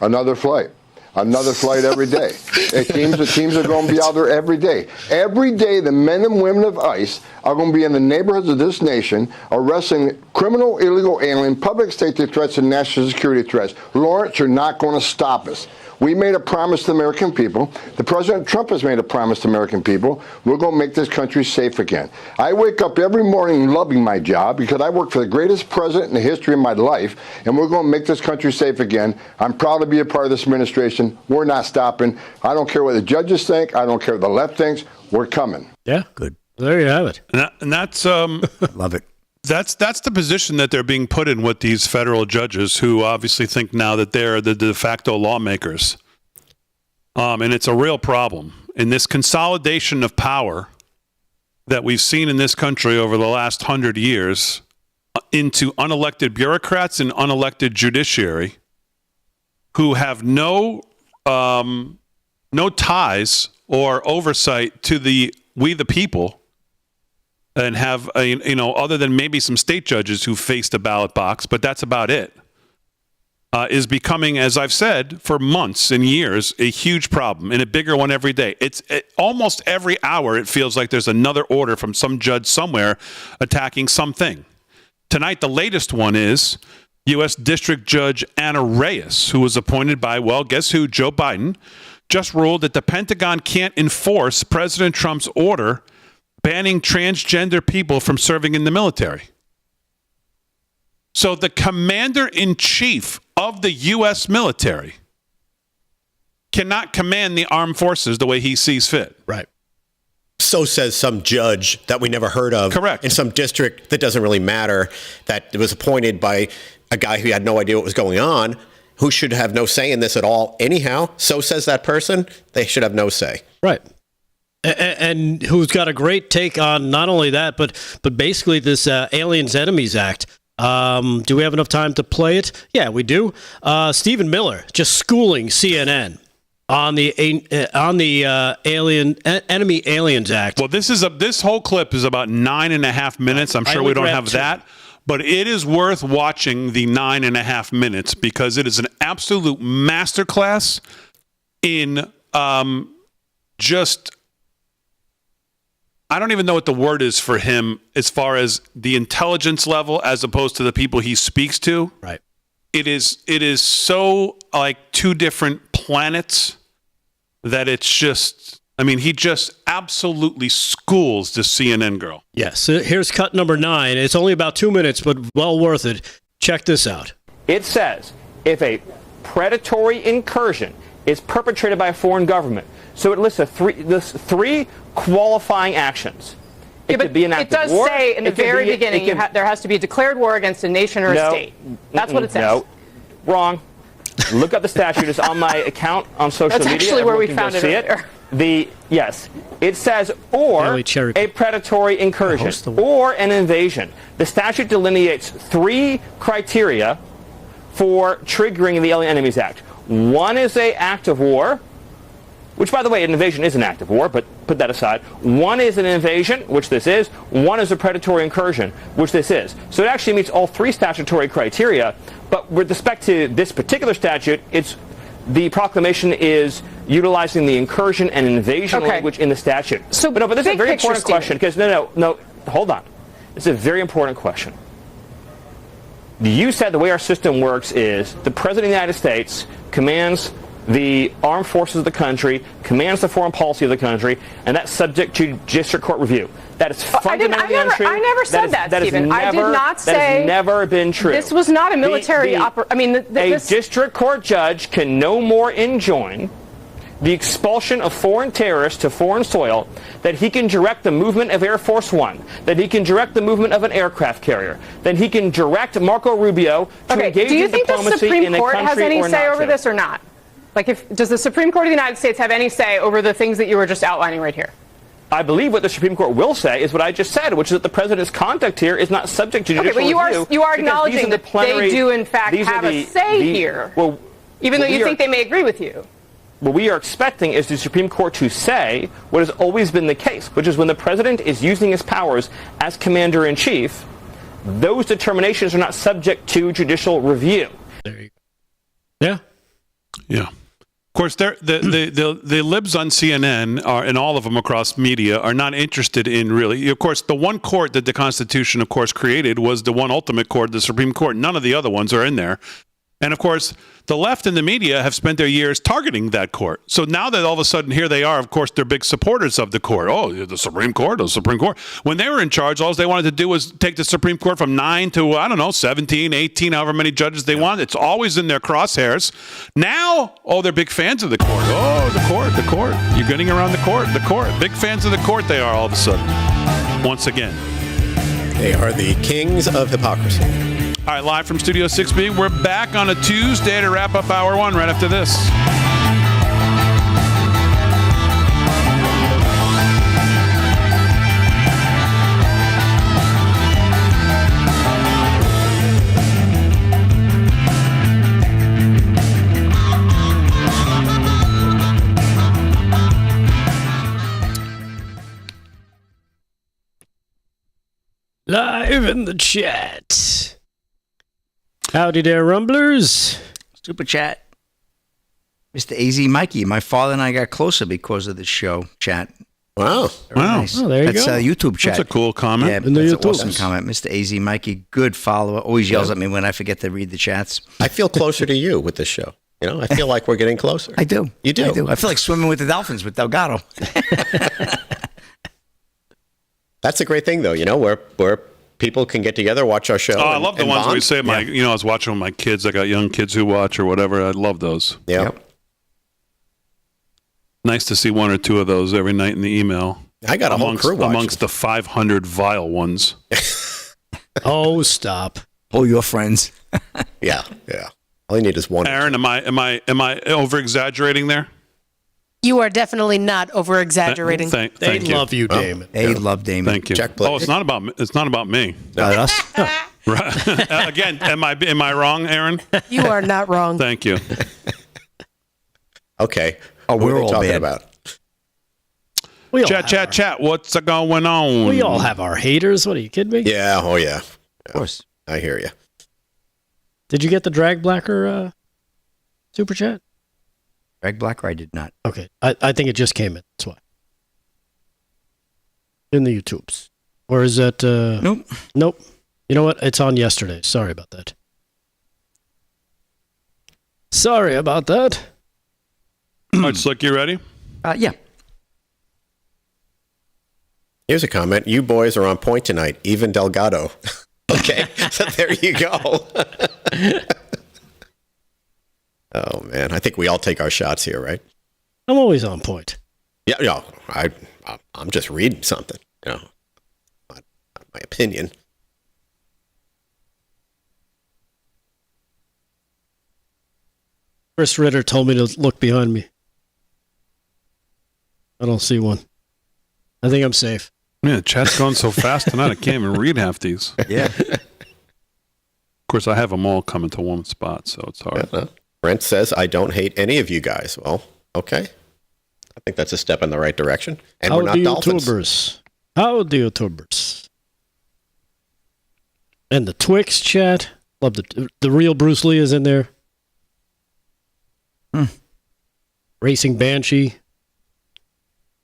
Another flight. Another flight every day. The teams are going to be out there every day. Every day, the men and women of ICE are going to be in the neighborhoods of this nation arresting criminal, illegal alien, public safety threats, and national security threats. Lawrence, you're not going to stop us. We made a promise to the American people. The President Trump has made a promise to American people. We're going to make this country safe again. I wake up every morning loving my job because I work for the greatest president in the history of my life, and we're going to make this country safe again. I'm proud to be a part of this administration. We're not stopping. I don't care what the judges think. I don't care what the left thinks. We're coming. Yeah. Good. There you have it. And that's Love it. That's the position that they're being put in with these federal judges, who obviously think now that they're the de facto lawmakers. And it's a real problem. In this consolidation of power that we've seen in this country over the last 100 years into unelected bureaucrats and unelected judiciary who have no ties or oversight to we the people, and have other than maybe some state judges who faced a ballot box, but that's about it, is becoming, as I've said for months and years, a huge problem, and a bigger one every day. Almost every hour it feels like there's another order from some judge somewhere attacking something. Tonight, the latest one is U.S. District Judge Anna Reyes, who was appointed by, well, guess who? Joe Biden, just ruled that the Pentagon can't enforce President Trump's order banning transgender people from serving in the military. So the commander-in-chief of the U.S. military cannot command the armed forces the way he sees fit. Right. So says some judge that we never heard of. Correct. In some district that doesn't really matter, that was appointed by a guy who had no idea what was going on. who should have no say in this at all anyhow. So says that person. They should have no say. Right. And who's got a great take on not only that, but basically this Aliens Enemies Act. Do we have enough time to play it? Yeah, we do. Stephen Miller just schooling CNN on the Enemy Aliens Act. Well, this whole clip is about 9.5 minutes. I'm sure we don't have that, but it is worth watching the 9.5 minutes because it is an absolute masterclass in just. I don't even know what the word is for him as far as the intelligence level as opposed to the people he speaks to. Right. It is so like two different planets that it's just, I mean, he just absolutely schools the CNN girl. Yes. Here's cut number 9. It's only about 2 minutes, but well worth it. Check this out. It says if a predatory incursion is perpetrated by a foreign government, so it lists three qualifying actions. It could be an act of war. It does say in the very beginning there has to be a declared war against a nation or a state. That's what it says. No, wrong. Look up the statute. It's on my account on social media. That's actually where we found it earlier. Yes, it says or a predatory incursion or an invasion. The statute delineates 3 criteria for triggering the Alien Enemies Act. One is an act of war, which, by the way, an invasion is an act of war, but put that aside. One is an invasion, which this is. One is a predatory incursion, which this is. So it actually meets all 3 statutory criteria. But with respect to this particular statute, the proclamation is utilizing the incursion and invasion language in the statute. But this is a very important question because no, hold on. It's a very important question. You said the way our system works is the President of the United States commands the armed forces of the country, commands the foreign policy of the country, and that's subject to district court review. That is fundamentally untrue. I never said that, Stephen. I did not say that has never been true. This was not a military operation. A district court judge can no more enjoin the expulsion of foreign terrorists to foreign soil, that he can direct the movement of Air Force One, that he can direct the movement of an aircraft carrier, that he can direct Marco Rubio to engage in diplomacy in a country or not. Do you think the Supreme Court has any say over this or not? Does the Supreme Court of the United States have any say over the things that you were just outlining right here? I believe what the Supreme Court will say is what I just said, which is that the president's conduct here is not subject to judicial review. But you are acknowledging that they do, in fact, have a say here, even though you think they may agree with you. What we are expecting is the Supreme Court to say what has always been the case, which is when the president is using his powers as commander-in-chief, those determinations are not subject to judicial review. There you go. Yeah. Yeah. Of course, the libs on CNN and all of them across media are not interested in really. Of course, the one court that the Constitution, of course, created was the one ultimate court, the Supreme Court. None of the other ones are in there. And of course, the left and the media have spent their years targeting that court. So now that all of a sudden here they are, of course, they're big supporters of the court. Oh, the Supreme Court, the Supreme Court. When they were in charge, all they wanted to do was take the Supreme Court from 9 to, 17, 18, however many judges they want. It's always in their crosshairs. Now, they're big fans of the court. Oh, the court. You're getting around the court. Big fans of the court they are all of a sudden. Once again. They are the kings of hypocrisy. All right, live from Studio 6B. We're back on a Tuesday to wrap up Hour 1 right after this. Live in the chat. Howdy there, Rumblers. Super chat. Mr. AZ Mikey, my father and I got closer because of this show, chat. Wow. Nice. Oh, there you That's go. YouTube chat. That's a cool comment. Yeah, that's an awesome comment. Mr. AZ Mikey, good follower. Always yells at me when I forget to read the chats. I feel closer to you with this show. I feel like we're getting closer. I do. You do? I do. I feel like swimming with the dolphins with Delgado. That's a great thing, though, where people can get together, watch our show. I love the ones where you say, I was watching with my kids. I got young kids who watch or whatever. I love those. Yeah. Yep. Nice to see one or two of those every night in the email. I got a whole crew watching. Amongst the 500 vile ones. Oh, stop. Oh, your friends. Yeah. All you need is one. Aaron, am I over exaggerating there? You are definitely not over exaggerating. They love you, Damon. They love Damon. Thank you. Check, please. Oh, it's not about me. Not us? Right. Again, am I wrong, Aaron? You are not wrong. Thank you. Okay. Oh, what we're are all we talking bad. about? Chat. What's going on? We all have our haters. What, are you kidding me? Yeah. Oh, yeah. Of course. I hear you. Did you get the Drag Blacker super chat? Greg Blacker, I did not. Okay. I think it just came in. That's why. In the YouTubes. Or is that... Nope. You know what? It's on yesterday. Sorry about that. All right, Slick, you ready? Yeah. Here's a comment. You boys are on point tonight. Even Delgado. Okay. So there you go. Oh, man. I think we all take our shots here, right? I'm always on point. Yeah. No, I'm just reading something. Not my opinion. Chris Ritter told me to look behind me. I don't see one. I think I'm safe. Yeah, chat's going so fast tonight, I can't even read half these. Yeah. Of course, I have them all coming to one spot, so it's hard. Brent says, I don't hate any of you guys. Well, okay. I think that's a step in the right direction. And we're not Dolphins. How do you tubers? And the Twix chat. Love the real Bruce Lee is in there. Racing Banshee.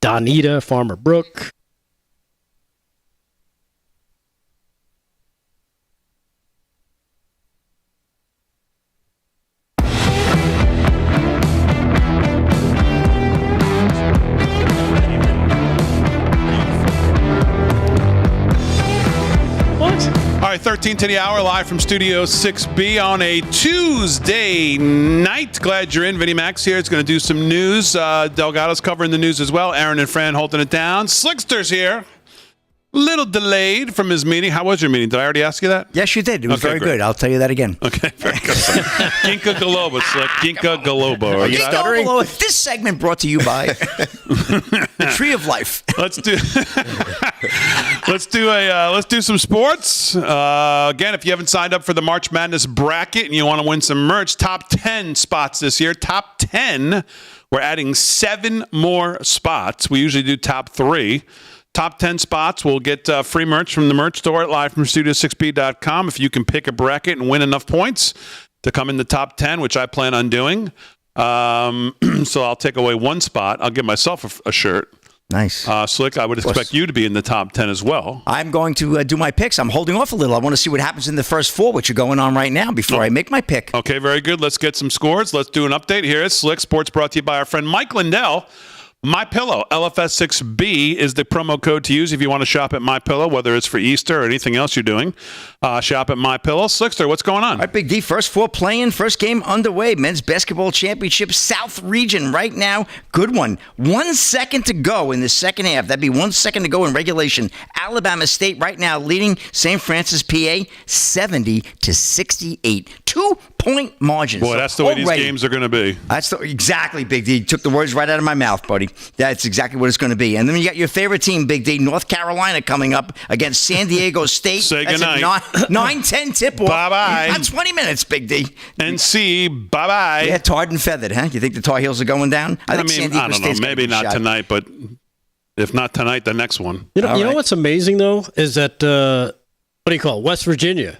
Donita, Farmer Brook. All right, 13 to the hour, live from Studio 6B on a Tuesday night. Glad you're in. Vinnie Max here. It's going to do some news. Delgado's covering the news as well. Aaron and Fran holding it down. Slickster's here. Little delayed from his meeting. How was your meeting? Did I already ask you that? Yes, you did. It was very good. I'll tell you that again. Okay, very good. Ginkgo biloba, Slick. Ginkgo biloba. Are you stuttering? This segment brought to you by the Tree of Life. Let's do some sports. Again, if you haven't signed up for the March Madness bracket and you want to win some merch, top 10 spots this year. Top 10. We're adding 7 more spots. We usually do top 3. Top 10 spots will get free merch from the merch store at livefromstudio6b.com if you can pick a bracket and win enough points to come in the top 10, which I plan on doing. So I'll take away 1 spot. I'll give myself a shirt. Nice. Slick, I would expect you to be in the top 10 as well. I'm going to do my picks. I'm holding off a little. I want to see what happens in the first 4, which are going on right now, before I make my pick. Okay, very good. Let's get some scores. Let's do an update. Here is Slick Sports, brought to you by our friend Mike Lindell. MyPillow, LFS6B is the promo code to use if you want to shop at MyPillow, whether it's for Easter or anything else you're doing. Shop at MyPillow. Slickster, what's going on? All right, Big D, first 4 playing, first game underway. Men's Basketball Championship, South Region right now. Good one. 1 second to go in the second half. That'd be 1 second to go in regulation. Alabama State right now leading St. Francis, PA, 70-68. 2-point margin. Boy, that's the way these games are going to be. Exactly, Big D. Took the words right out of my mouth, buddy. That's exactly what it's going to be. And then you got your favorite team, Big D, North Carolina, coming up against San Diego State. Say That's goodnight. a 9-10 tip-off. Bye-bye. Not 20 minutes, Big D. NC, bye-bye. Yeah, tarred and feathered, huh? You think the Tar Heels are going down? I think San Diego I don't State's know. Maybe not shot. tonight, but if not tonight, the next one. You know what's amazing, though, is that, what do you call it, West Virginia,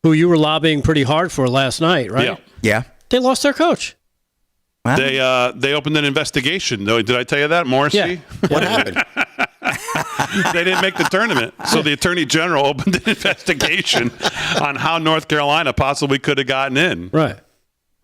who you were lobbying pretty hard for last night, right? Yeah. They lost their coach. Wow. They opened an investigation. Did I tell you that, Morrissey? Yeah. What happened? They didn't make the tournament. So the Attorney General opened an investigation on how North Carolina possibly could have gotten in. Right.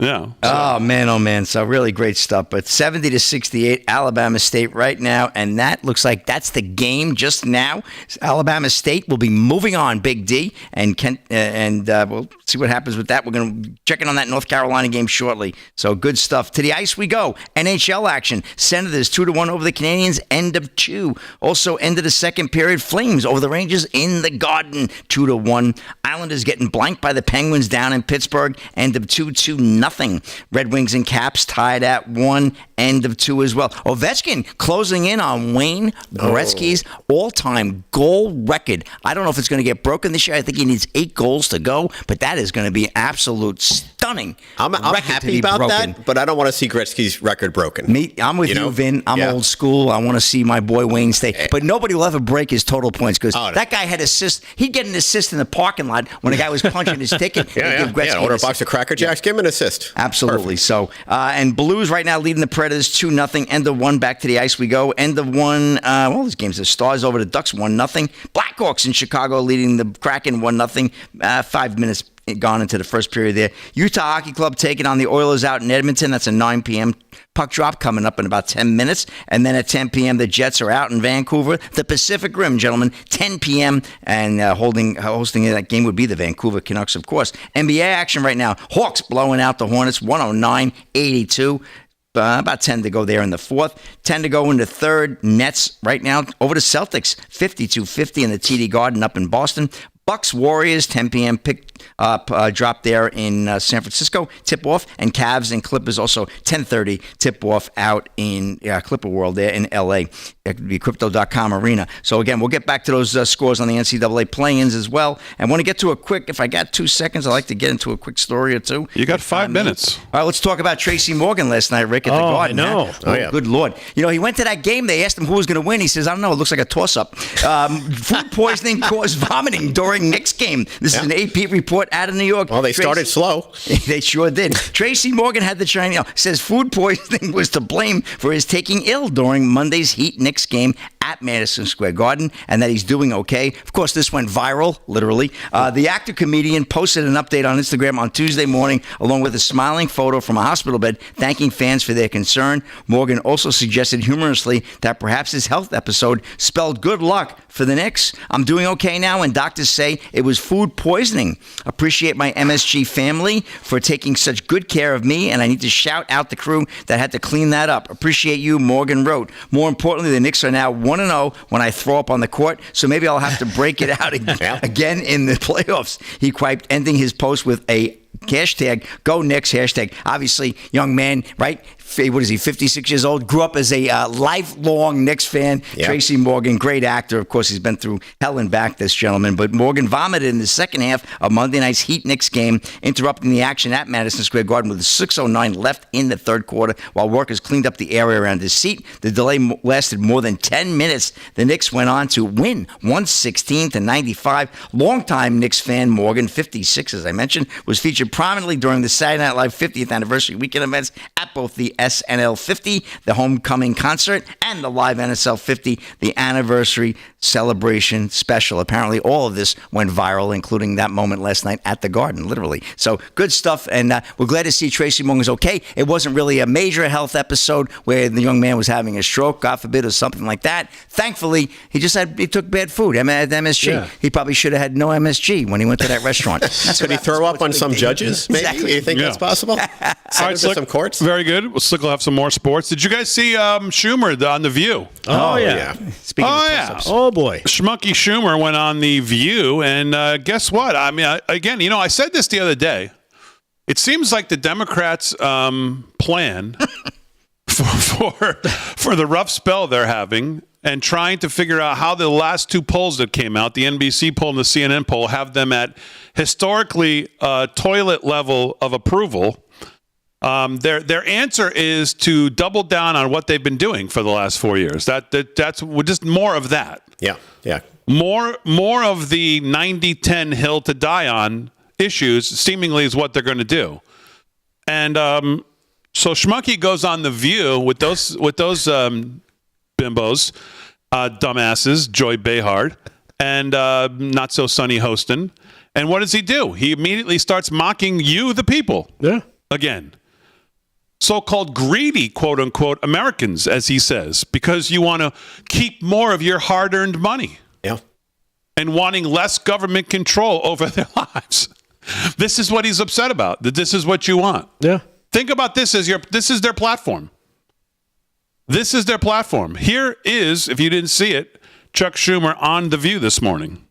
Yeah. Oh man. So really great stuff. But 70-68, Alabama State right now, and that looks like that's the game just now. Alabama State will be moving on, Big D, and Kent, and we'll see what happens with that. We're going to check in on that North Carolina game shortly. So good stuff. To the ice we go. NHL action. Senators 2-1 over the Canadians. End of 2. Also end of the second period. Flames over the Rangers in the Garden. 2-1. Islanders getting blanked by the Penguins down in Pittsburgh. End of 2-2. Nothing. Red Wings and Caps tied at 1. End of 2 as well. Ovechkin closing in on Wayne Gretzky's all-time goal record. I don't know if it's going to get broken this year. I think he needs 8 goals to go, but that is going to be absolute stunning. I'm happy about that, but I don't want to see Gretzky's record broken. I'm with you, Vin. I'm old school. I want to see my boy Wayne stay. But nobody will ever break his total points because that guy had assist. He'd get an assist in the parking lot when a guy was punching his ticket. Order a box of Cracker Jacks, give him an assist. Absolutely. Perfect. So, and Blues right now leading the Predators 2-0. End of 1, back to the ice we go. End of 1. These games, the Stars over the Ducks 1-0. Blackhawks in Chicago leading the Kraken 1-0. 5 minutes gone into the first period there. Utah Hockey Club taking on the Oilers out in Edmonton. That's a 9 p.m. puck drop coming up in about 10 minutes. And then at 10 p.m., the Jets are out in Vancouver. The Pacific Rim, gentlemen, 10 p.m. And hosting that game would be the Vancouver Canucks, of course. NBA action right now. Hawks blowing out the Hornets, 109-82. About 10 to go there in the fourth. 10 to go in the third. Nets right now over the Celtics, 52-50 in the TD Garden up in Boston. Bucks Warriors, 10 p.m. Drop there in San Francisco, tip-off, and Cavs and Clippers also 10:30 tip-off out in Clipper World there in L.A. It could be Crypto.com Arena. So again, we'll get back to those scores on the NCAA play-ins as well. And want to get to a quick, if I got 2 seconds, I'd like to get into a quick story or two. You got 5 minutes. All right, let's talk about Tracy Morgan last night, Rick, at the Garden. I know. Good Lord. He went to that game. They asked him who was going to win. He says, I don't know. It looks like a toss-up. Food poisoning caused vomiting during Knicks game. This is an AP report out of New York. Well, they started slow. They sure did. Tracy Morgan had the Chinese. Says food poisoning was to blame for his taking ill during Monday's Heat-Knicks game at Madison Square Garden, and that he's doing okay. Of course, this went viral, literally. The actor-comedian posted an update on Instagram on Tuesday morning, along with a smiling photo from a hospital bed, thanking fans for their concern. Morgan also suggested humorously that perhaps his health episode spelled good luck for the Knicks. I'm doing okay now, and doctors say it was food poisoning. Appreciate my MSG family for taking such good care of me, and I need to shout out the crew that had to clean that up. Appreciate you, Morgan wrote. More importantly, the Knicks are now 1-0 when I throw up on the court, so maybe I'll have to break it out again in the playoffs. He quiped, ending his post with a hashtag Go Knicks hashtag. Obviously, young man, right? What is he, 56 years old? Grew up as a lifelong Knicks fan. Yep. Tracy Morgan, great actor. Of course, he's been through hell and back, this gentleman. But Morgan vomited in the second half of Monday night's Heat-Knicks game, interrupting the action at Madison Square Garden with 6:09 left in the third quarter while workers cleaned up the area around his seat. The delay lasted more than 10 minutes. The Knicks went on to win 116-95. Longtime Knicks fan Morgan, 56 as I mentioned, was featured prominently during the Saturday Night Live 50th anniversary weekend events at both the SNL 50, the homecoming concert, and the live NSL 50, the anniversary celebration special. Apparently, all of this went viral, including that moment last night at the Garden, literally. So, good stuff, and we're glad to see Tracy Morgan's okay. It wasn't really a major health episode where the young man was having a stroke, God forbid, or something like that. Thankfully, he took bad food, MSG. Yeah. He probably should have had no MSG when he went to that restaurant. Could he throw up on some judges, maybe? Exactly. You think that's possible? All right, some courts? Very good. We'll have some more sports. Did you guys see Schumer on The View? Oh, yeah. Speaking of push-ups. Oh, boy. Schmucky Schumer went on The View, and guess what? I mean, I said this the other day. It seems like the Democrats' plan for the rough spell they're having and trying to figure out how the last two polls that came out, the NBC poll and the CNN poll, have them at historically toilet level of approval. Their answer is to double down on what they've been doing for the last 4 years. That's just more of that. Yeah. More of the 90-10 hill to die on issues seemingly is what they're going to do. And so Schmucky goes on The View with those bimbos, dumbasses, Joy Behar, and not so Sonny Hostin. And what does he do? He immediately starts mocking you, the people. Yeah. again, so-called greedy, quote-unquote, Americans, as he says, because you want to keep more of your hard-earned money. Yeah. And wanting less government control over their lives. This is what he's upset about, that this is what you want. Yeah. Think about this as this is their platform. This is their platform. Here is, if you didn't see it, Chuck Schumer on The View this morning.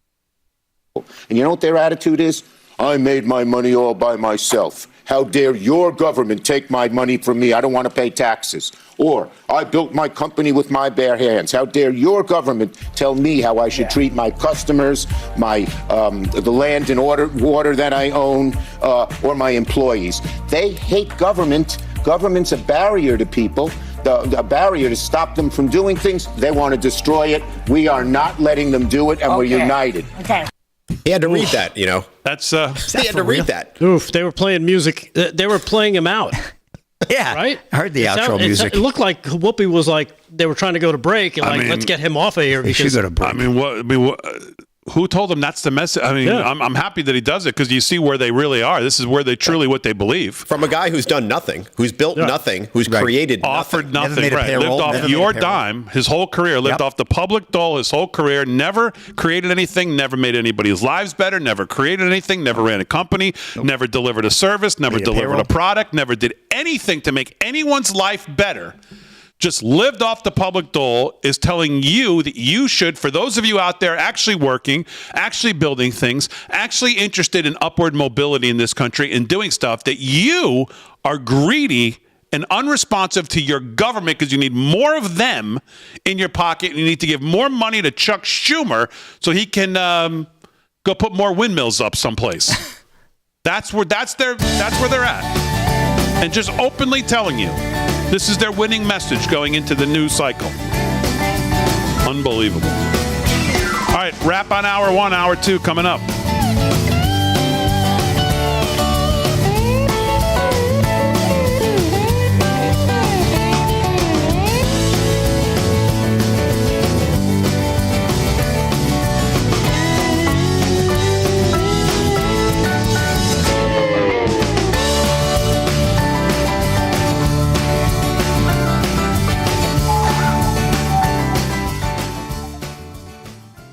And you know what their attitude is? I made my money all by myself. How dare your government take my money from me? I don't want to pay taxes. Or I built my company with my bare hands. How dare your government tell me how I should treat my customers, my the land and water that I own, or my employees? They hate government. Government's a barrier to people. A barrier to stop them from doing things. They want to destroy it. We are not letting them do it, and we're united. Okay. He had to read that, you know. That's he had to read that. Oof, they were playing music. They were playing him out. Yeah. Right? I heard the outro music. It looked like Whoopi was like, they were trying to go to break and let's get him off of here. They should go to break. I mean, what who told him that's the message? I mean, Yeah. I'm happy that he does it because you see where they really are. This is where they truly what they believe. From a guy who's done nothing, who's built nothing, who's created Offered nothing. nothing, right? Lived off your dime his whole career, lived off the public dole his whole career, never created anything, never made anybody's lives better, never created anything, never ran a company, never delivered a service, never delivered a product, never did anything to make anyone's life better. Just lived off the public dole, is telling you that you should, for those of you out there actually working, actually building things, actually interested in upward mobility in this country and doing stuff, that you are greedy and unresponsive to your government because you need more of them in your pocket and you need to give more money to Chuck Schumer so he can go put more windmills up someplace. That's where they're at. And just openly telling you. This is their winning message going into the news cycle. Unbelievable. All right, wrap on hour 1, hour 2 coming up.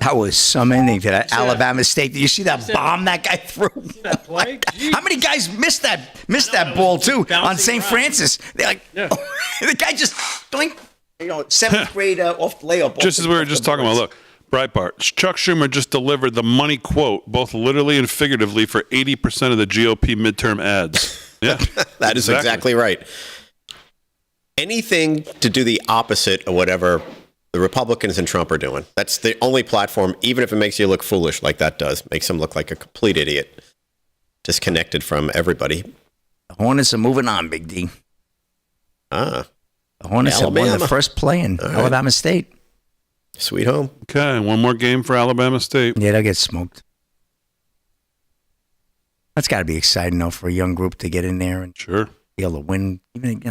That was some ending to that Alabama State. Did you see that bomb that guy threw? How many guys missed that ball too on St. Francis? They're like, the guy just doink, 7th grade off layup. Just as we were just talking about, look, Breitbart, Chuck Schumer just delivered the money quote, both literally and figuratively, for 80% of the GOP midterm ads. Yeah, that is exactly right. Anything to do the opposite of whatever the Republicans and Trump are doing. That's the only platform, even if it makes you look foolish like that does, makes them look like a complete idiot, disconnected from everybody. The Hornets are moving on, Big D. The Hornets have won the first play in Alabama State. Sweet home. Okay, one more game for Alabama State. Yeah, they'll get smoked. That's got to be exciting, though, for a young group to get in there and be able to win. Even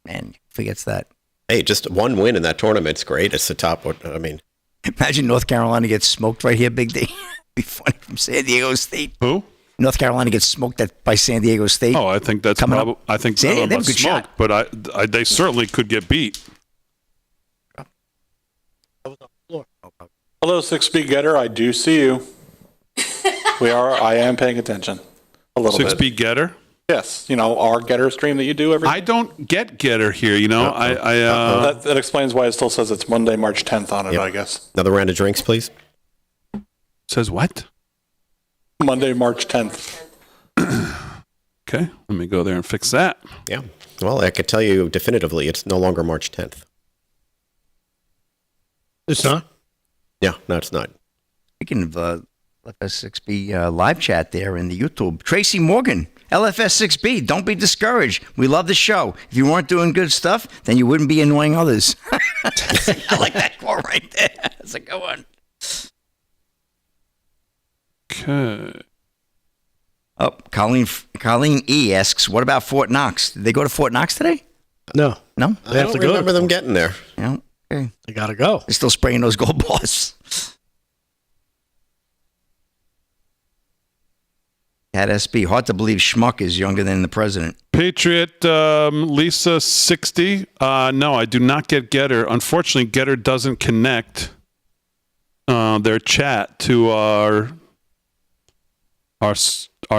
man, forgets that. Hey, just one win in that tournament's great. It's the top. I mean, imagine North Carolina gets smoked right here, Big D. Be funny from San Diego State. Who? North Carolina gets smoked by San Diego State. Oh, I think that's probably. I think they have a good smoke, shot. but they certainly could get beat. Hello, 6B Getter. I do see you. I am paying attention a little bit. 6B Getter. Yes, our Getter stream that you do every. I don't get Getter here. That explains why it still says it's Monday, March 10th on it. I guess. Another round of drinks, please. Says what? Monday, March 10th. Okay, let me go there and fix that. Yeah. Well, I could tell you definitively, it's no longer March 10th. It's not? Yeah, no, it's not. Speaking of LFS6B live chat there in the YouTube, Tracy Morgan, LFS6B, don't be discouraged. We love the show. If you weren't doing good stuff, then you wouldn't be annoying others. I like that quote right there. That's a good one. Okay. Oh, Colleen E asks, what about Fort Knox? Did they go to Fort Knox today? No. No? I don't remember them getting there. Yeah. Okay. They got to go. They're still spraying those gold bars. Cat SB. Hard to believe Schmuck is younger than the president. Patriot Lisa 60. No, I do not get Getter. Unfortunately, Getter doesn't connect their chat to our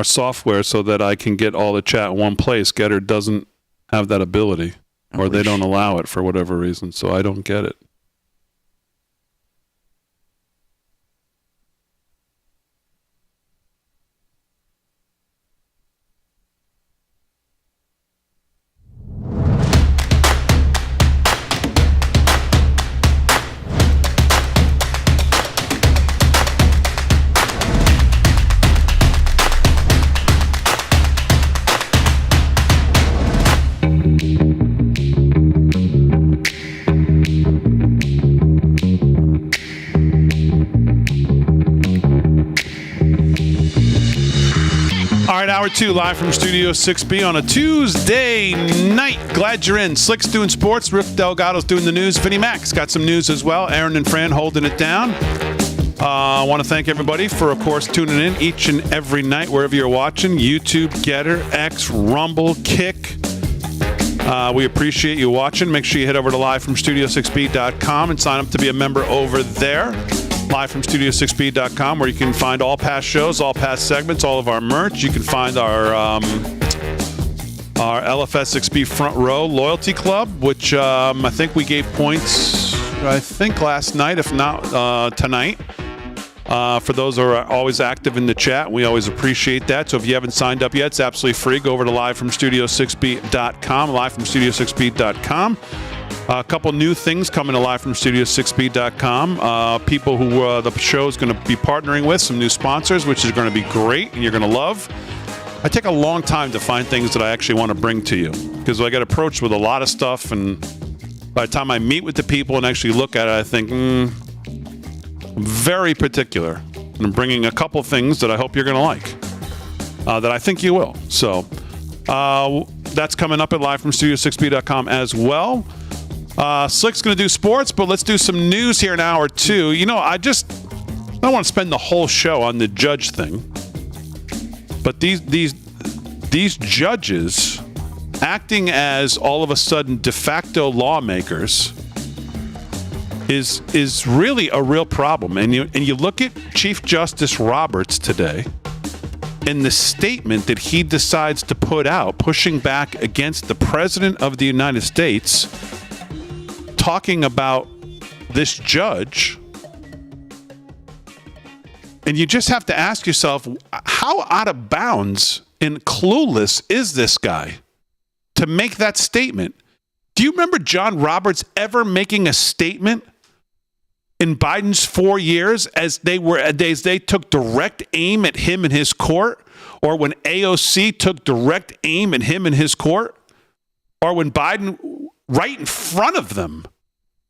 software so that I can get all the chat in one place. Getter doesn't have that ability, or they don't allow it for whatever reason, so I don't get it. Hour 2 live from Studio 6B on a Tuesday night. Glad you're in. Slick's doing sports. Rick Delgado's doing the news. Vinnie Mac's got some news as well. Aaron and Fran holding it down. I want to thank everybody for, of course, tuning in each and every night wherever you're watching. YouTube, Getter, X, Rumble, Kick. We appreciate you watching. Make sure you head over to livefromstudio6b.com and sign up to be a member over there. Livefromstudio6b.com, where you can find all past shows, all past segments, all of our merch. You can find our LFS6B Front Row Loyalty Club, which I think we gave points, last night, if not tonight. For those who are always active in the chat, we always appreciate that. So if you haven't signed up yet, it's absolutely free. Go over to livefromstudio6b.com, livefromstudio6b.com. A couple new things coming to livefromstudio6b.com. People who the show is going to be partnering with, some new sponsors, which is going to be great and you're going to love. I take a long time to find things that I actually want to bring to you because I get approached with a lot of stuff, and by the time I meet with the people and actually look at it, I think, I'm very particular. And I'm bringing a couple things that I hope you're going to like, that I think you will. So that's coming up at livefromstudio6b.com as well. Slick's going to do sports, but let's do some news here in hour 2. You know, I don't want to spend the whole show on the judge thing, but these judges acting as all of a sudden de facto lawmakers is really a real problem. And you look at Chief Justice Roberts today and the statement that he decides to put out, pushing back against the President of the United States, talking about this judge, and you just have to ask yourself, how out of bounds and clueless is this guy to make that statement? Do you remember John Roberts ever making a statement in Biden's 4 years as they took direct aim at him in his court, or when AOC took direct aim at him in his court, or when Biden right in front of them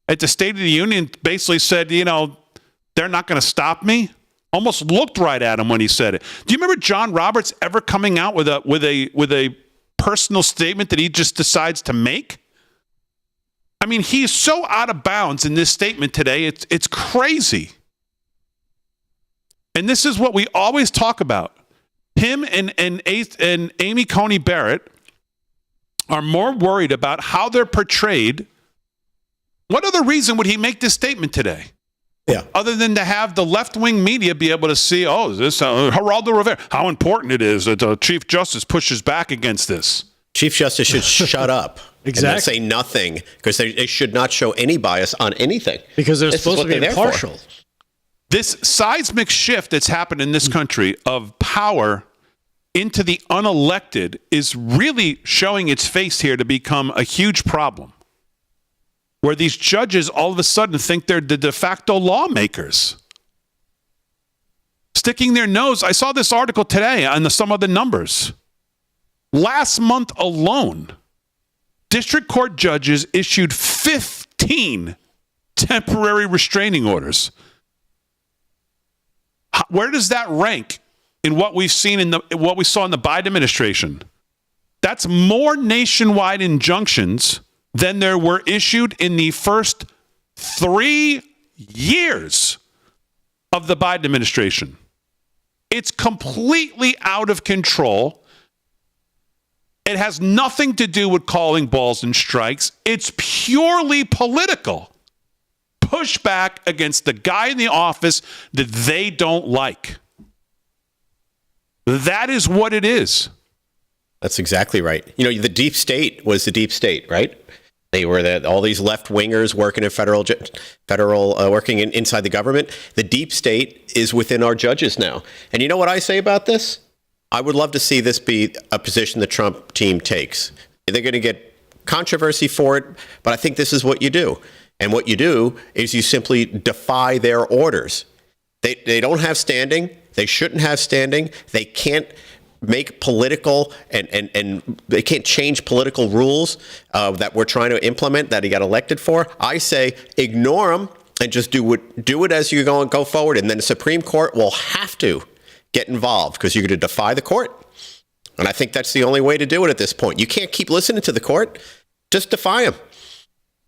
at the State of the Union basically said, they're not going to stop me? Almost looked right at him when he said it. Do you remember John Roberts ever coming out with a personal statement that he just decides to make? I mean, he's so out of bounds in this statement today. It's crazy. And this is what we always talk about. Him and Amy Coney Barrett are more worried about how they're portrayed. What other reason would he make this statement today? Yeah. Other than to have the left-wing media be able to see, this Geraldo Rivera, how important it is that the Chief Justice pushes back against this. Chief Justice should shut up. Exactly. And say nothing, because they should not show any bias on anything. Because they're supposed to be impartial. This seismic shift that's happened in this country of power into the unelected is really showing its face here to become a huge problem, where these judges all of a sudden think they're the de facto lawmakers, sticking their nose. I saw this article today on some of the numbers. Last month alone, district court judges issued 15 temporary restraining orders. Where does that rank in what we've seen what we saw in the Biden administration? That's more nationwide injunctions than there were issued in the first 3 years of the Biden administration. It's completely out of control. It has nothing to do with calling balls and strikes. It's purely political. Pushback against the guy in the office that they don't like. That is what it is. That's exactly right. You know, the deep state was the deep state, right? They were all these left wingers working in working inside the government. The deep state is within our judges now. And you know what I say about this? I would love to see this be a position the Trump team takes. They're going to get controversy for it, but I think this is what you do. And what you do is you simply defy their orders. They don't have standing. They shouldn't have standing. They can't make political and they can't change political rules that we're trying to implement that he got elected for. I say ignore them and just do it as you go forward. And then the Supreme Court will have to get involved because you're going to defy the court. And I think that's the only way to do it at this point. You can't keep listening to the court. Just defy them.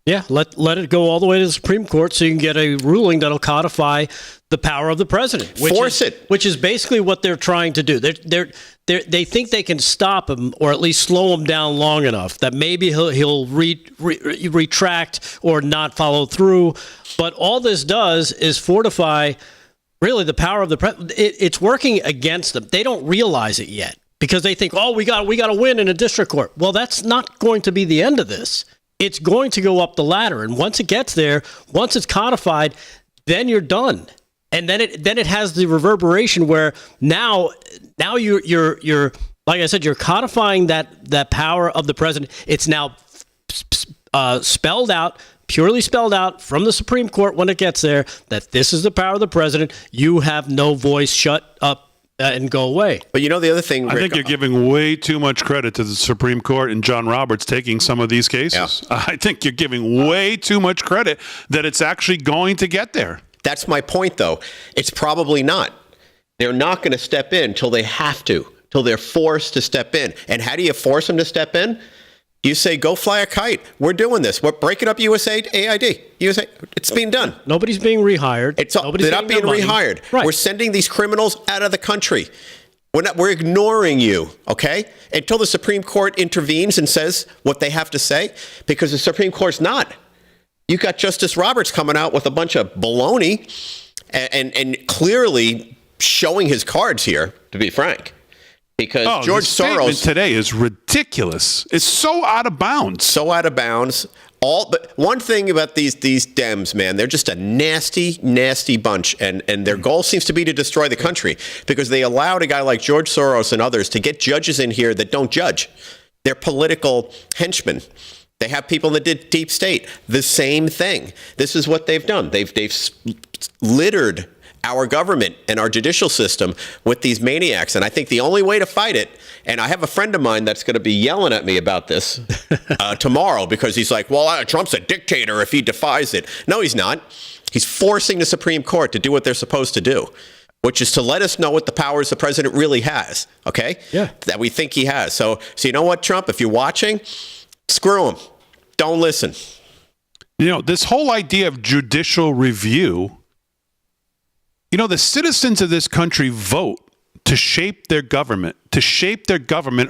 Yeah, let it go all the way to the Supreme Court so you can get a ruling that'll codify the power of the president. Which is basically what they're trying to do. They think they can stop him or at least slow him down long enough that maybe he'll retract or not follow through. But all this does is fortify really the power of the president. It's working against them. They don't realize it yet because they think, we got to win in a district court. Well, that's not going to be the end of this. It's going to go up the ladder, and once it gets there, once it's codified, then you're done, and then it has the reverberation where now you're like I said, you're codifying that power of the president. It's now spelled out, purely spelled out from the Supreme Court when it gets there that this is the power of the president. You have no voice. Shut up. And go away. But you know the other thing, Rick, I think you're giving way too much credit to the Supreme Court and John Roberts taking some of these cases. Yeah. I think you're giving way too much credit that it's actually going to get there. That's my point, though. It's probably not. They're not going to step in till they have to, till they're forced to step in. And how do you force them to step in? You say, go fly a kite. We're doing this. We're breaking up USAID. It's being done. Nobody's being rehired. They're not being rehired. Right. We're sending these criminals out of the country. We're ignoring you, okay? Until the Supreme Court intervenes and says what they have to say, because the Supreme Court's not. You got Justice Roberts coming out with a bunch of baloney and clearly showing his cards here, to be frank. Because George Soros today is ridiculous. It's so out of bounds. So out of bounds. But one thing about these Dems, man, they're just a nasty, nasty bunch, and their goal seems to be to destroy the country because they allowed a guy like George Soros and others to get judges in here that don't judge. They're political henchmen. They have people that did deep state. The same thing. This is what they've done. They've littered our government and our judicial system with these maniacs. And I think the only way to fight it, and I have a friend of mine that's going to be yelling at me about this tomorrow because he's like, well, Trump's a dictator if he defies it. No, he's not. He's forcing the Supreme Court to do what they're supposed to do, which is to let us know what the powers the president really has, okay? Yeah. That we think he has. So you know what, Trump, if you're watching, screw him. Don't listen. You know, this whole idea of judicial review, the citizens of this country vote to shape their government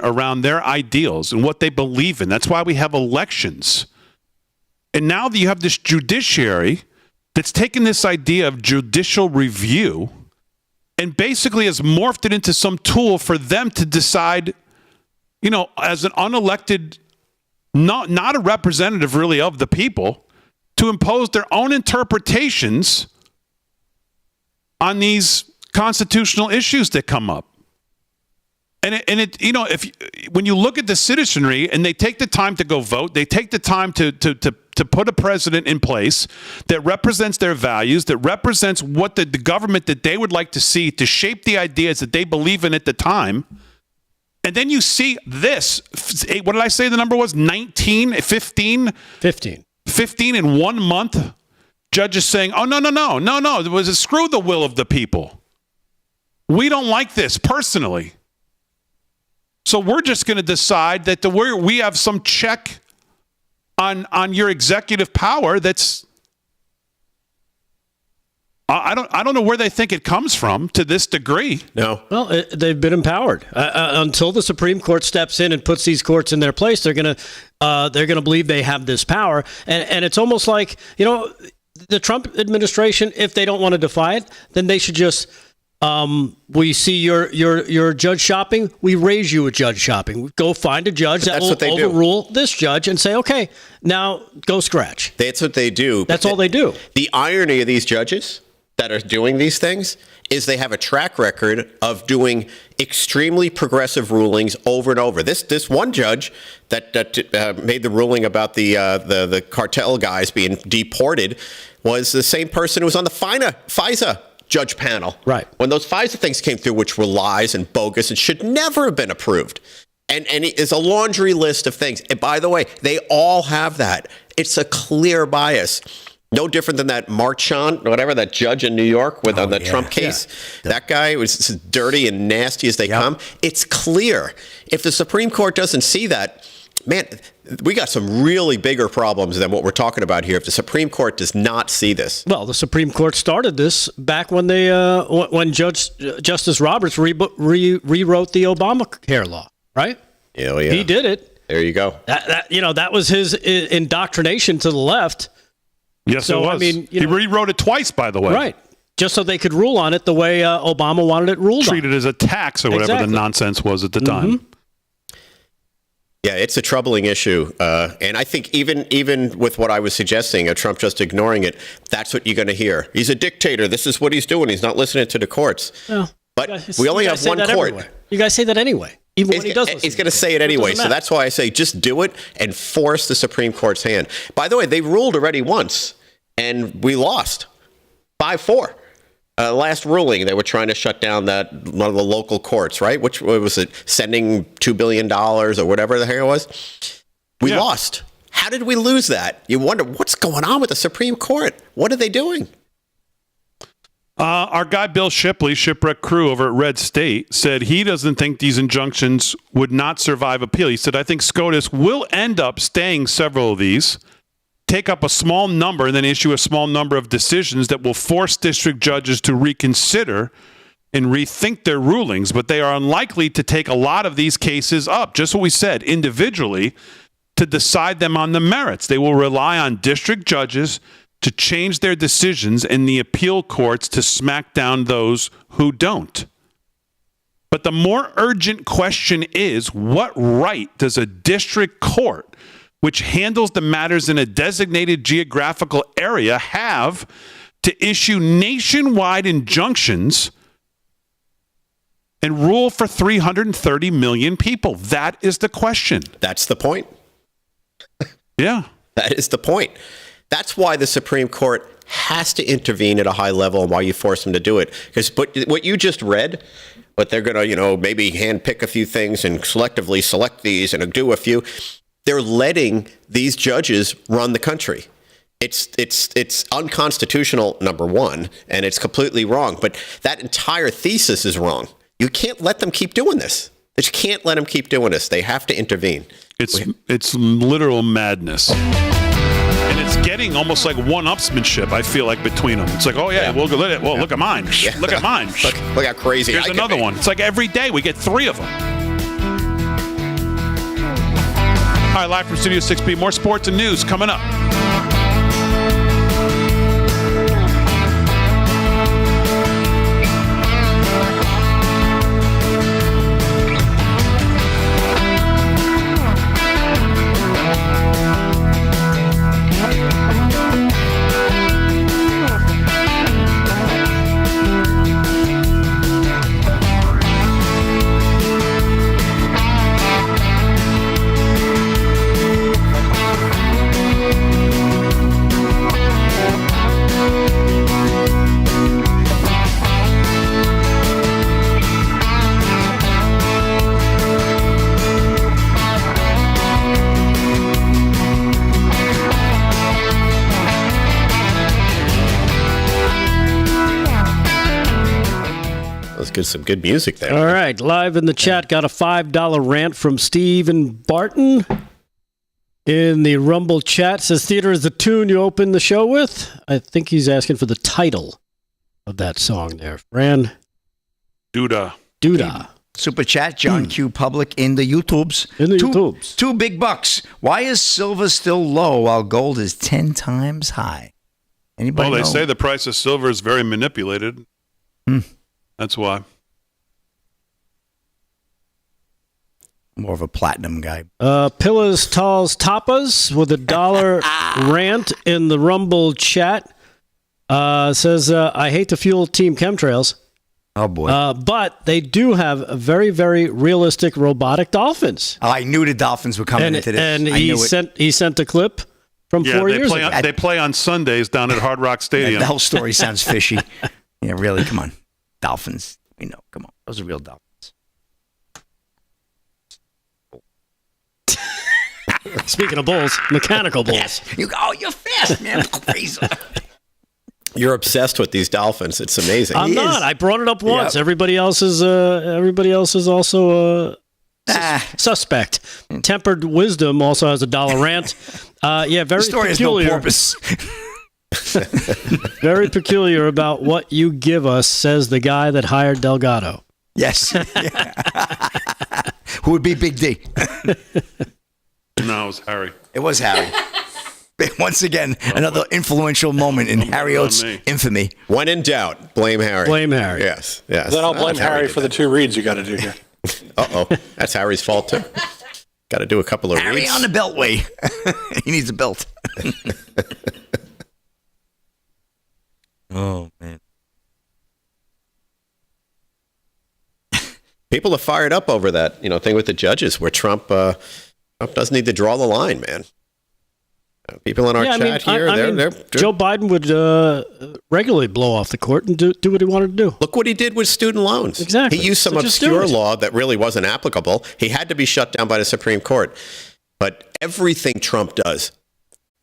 around their ideals and what they believe in. That's why we have elections. And now that you have this judiciary that's taken this idea of judicial review and basically has morphed it into some tool for them to decide, as an unelected, not a representative really of the people, to impose their own interpretations on these constitutional issues that come up. And when you look at the citizenry and they take the time to go vote, they take the time to put a president in place that represents their values, that represents what the government that they would like to see to shape the ideas that they believe in at the time. And then you see this, what did I say the number was? 15 in 1 month. Judges saying, no, it was a screw the will of the people. We don't like this personally. So we're just going to decide that we have some check on your executive power that's I don't know where they think it comes from to this degree. No. Well, they've been empowered until the Supreme Court steps in and puts these courts in their place. They're gonna believe they have this power, and it's almost like, you know, the Trump administration. If they don't want to defy it, then they should just. We see your judge shopping. We raise you a judge shopping. Go find a judge that will overrule this judge and say, okay, now go scratch. That's what they do. That's all they do. The irony of these judges that are doing these things is they have a track record of doing extremely progressive rulings over and over. This one judge that made the ruling about the cartel guys being deported was the same person who was on the FISA judge panel. Right. When those FISA things came through, which were lies and bogus and should never have been approved. And it's a laundry list of things. And by the way, they all have that. It's a clear bias. No different than that Marchand, whatever, that judge in New York on the Trump case. Yeah. That guy was as dirty and nasty as they come. It's clear. If the Supreme Court doesn't see that, man, we got some really bigger problems than what we're talking about here if the Supreme Court does not see this. Well, the Supreme Court started this back when they when Justice Roberts rewrote the Obamacare law, right? Yeah. He did it. There you go. That was his indoctrination to the left. Yes, so, it was. I mean, he rewrote it twice, by the way. Right. Just so they could rule on it the way Obama wanted it ruled on. Treated as a tax or whatever the nonsense was at the time. Yeah, it's a troubling issue. And I think even with what I was suggesting, Trump just ignoring it, that's what you're going to hear. He's a dictator. This is what he's doing. He's not listening to the courts. Well, but we only have one court. Everywhere. You guys say that anyway. Even when he does listen. He's going to say it anyway. So that's why I say just do it and force the Supreme Court's hand. By the way, they ruled already once, and we lost 5-4. Last ruling, they were trying to shut down that one of the local courts, right? Which was it? Sending $2 billion or whatever the hell it was. We lost. How did we lose that? You wonder what's going on with the Supreme Court. What are they doing? Our guy Bill Shipley, Shipwreck Crew over at Red State, said he doesn't think these injunctions would not survive appeal. He said, I think SCOTUS will end up staying several of these, take up a small number, and then issue a small number of decisions that will force district judges to reconsider and rethink their rulings. But they are unlikely to take a lot of these cases up, just what we said, individually, to decide them on the merits. They will rely on district judges to change their decisions and the appeal courts to smack down those who don't. But the more urgent question is, what right does a district court, which handles the matters in a designated geographical area, have to issue nationwide injunctions and rule for 330 million people? That is the question. That's the point. Yeah. That is the point. That's why the Supreme Court has to intervene at a high level and why you force them to do it. Because what you just read, but they're going to, maybe handpick a few things and selectively select these and do a few. They're letting these judges run the country. It's unconstitutional, number one, and it's completely wrong. But that entire thesis is wrong. You can't let them keep doing this. They just can't let them keep doing this. They have to intervene. It's literal madness. And it's getting almost like one-upsmanship, I feel like, between them. It's like, look at mine. Yeah. Look at mine. Look how crazy. Here's another one. It's like every day we get 3 of them. All right, live from Studio 6B. More sports and news coming up. Some good music there. All right, live in the chat, got a $5 rant from Stephen Barton in the Rumble chat. Says theater is the tune you open the show with. I think he's asking for the title. of that song there. Fran Duda. Super chat, John Q. Public in the YouTubes. YouTubes. Two big bucks. Why is silver still low while gold is 10 times high? Anybody Well, they know? say the price of silver is very manipulated. That's why. More of a platinum guy. Pillars, Talls, Tapas with $1 rant in the Rumble chat. Says, I hate to fuel Team Chemtrails. Oh, boy. But they do have very, very realistic robotic dolphins. Oh, I knew the dolphins were coming into this. And he sent a clip from 4 years ago. They play on Sundays down at Hard Rock Stadium. The whole story sounds fishy. Yeah, really, come on. Dolphins. We know. Come on. Those are real dolphins. Speaking of bulls, mechanical bulls. Yes. You're fast, man. Crazy. You're obsessed with these dolphins. It's amazing. I'm not. I brought it up once. Yep. Everybody else is also suspect. Tempered Wisdom also has $1 rant. Very the story peculiar. Has no purpose. Very peculiar about what you give us, says the guy that hired Delgado. Yes. Who would be Big D? No, it was Harry. It was Harry. Once again, another influential moment in Harry Oates' infamy. When in doubt, blame Harry. Blame Harry. Yes. Then I'll blame Harry for the 2 reads you got to do here. Uh-oh. That's Harry's fault, too. Got to do a couple of Harry reads. on the beltway. He needs a belt. Oh, man. People are fired up over that, thing with the judges where Trump doesn't need to draw the line, man. People in our chat here, they're Joe Biden would regularly blow off the court and do what he wanted to do. Look what he did with student loans. Exactly. He used some obscure law that really wasn't applicable. He had to be shut down by the Supreme Court. But everything Trump does,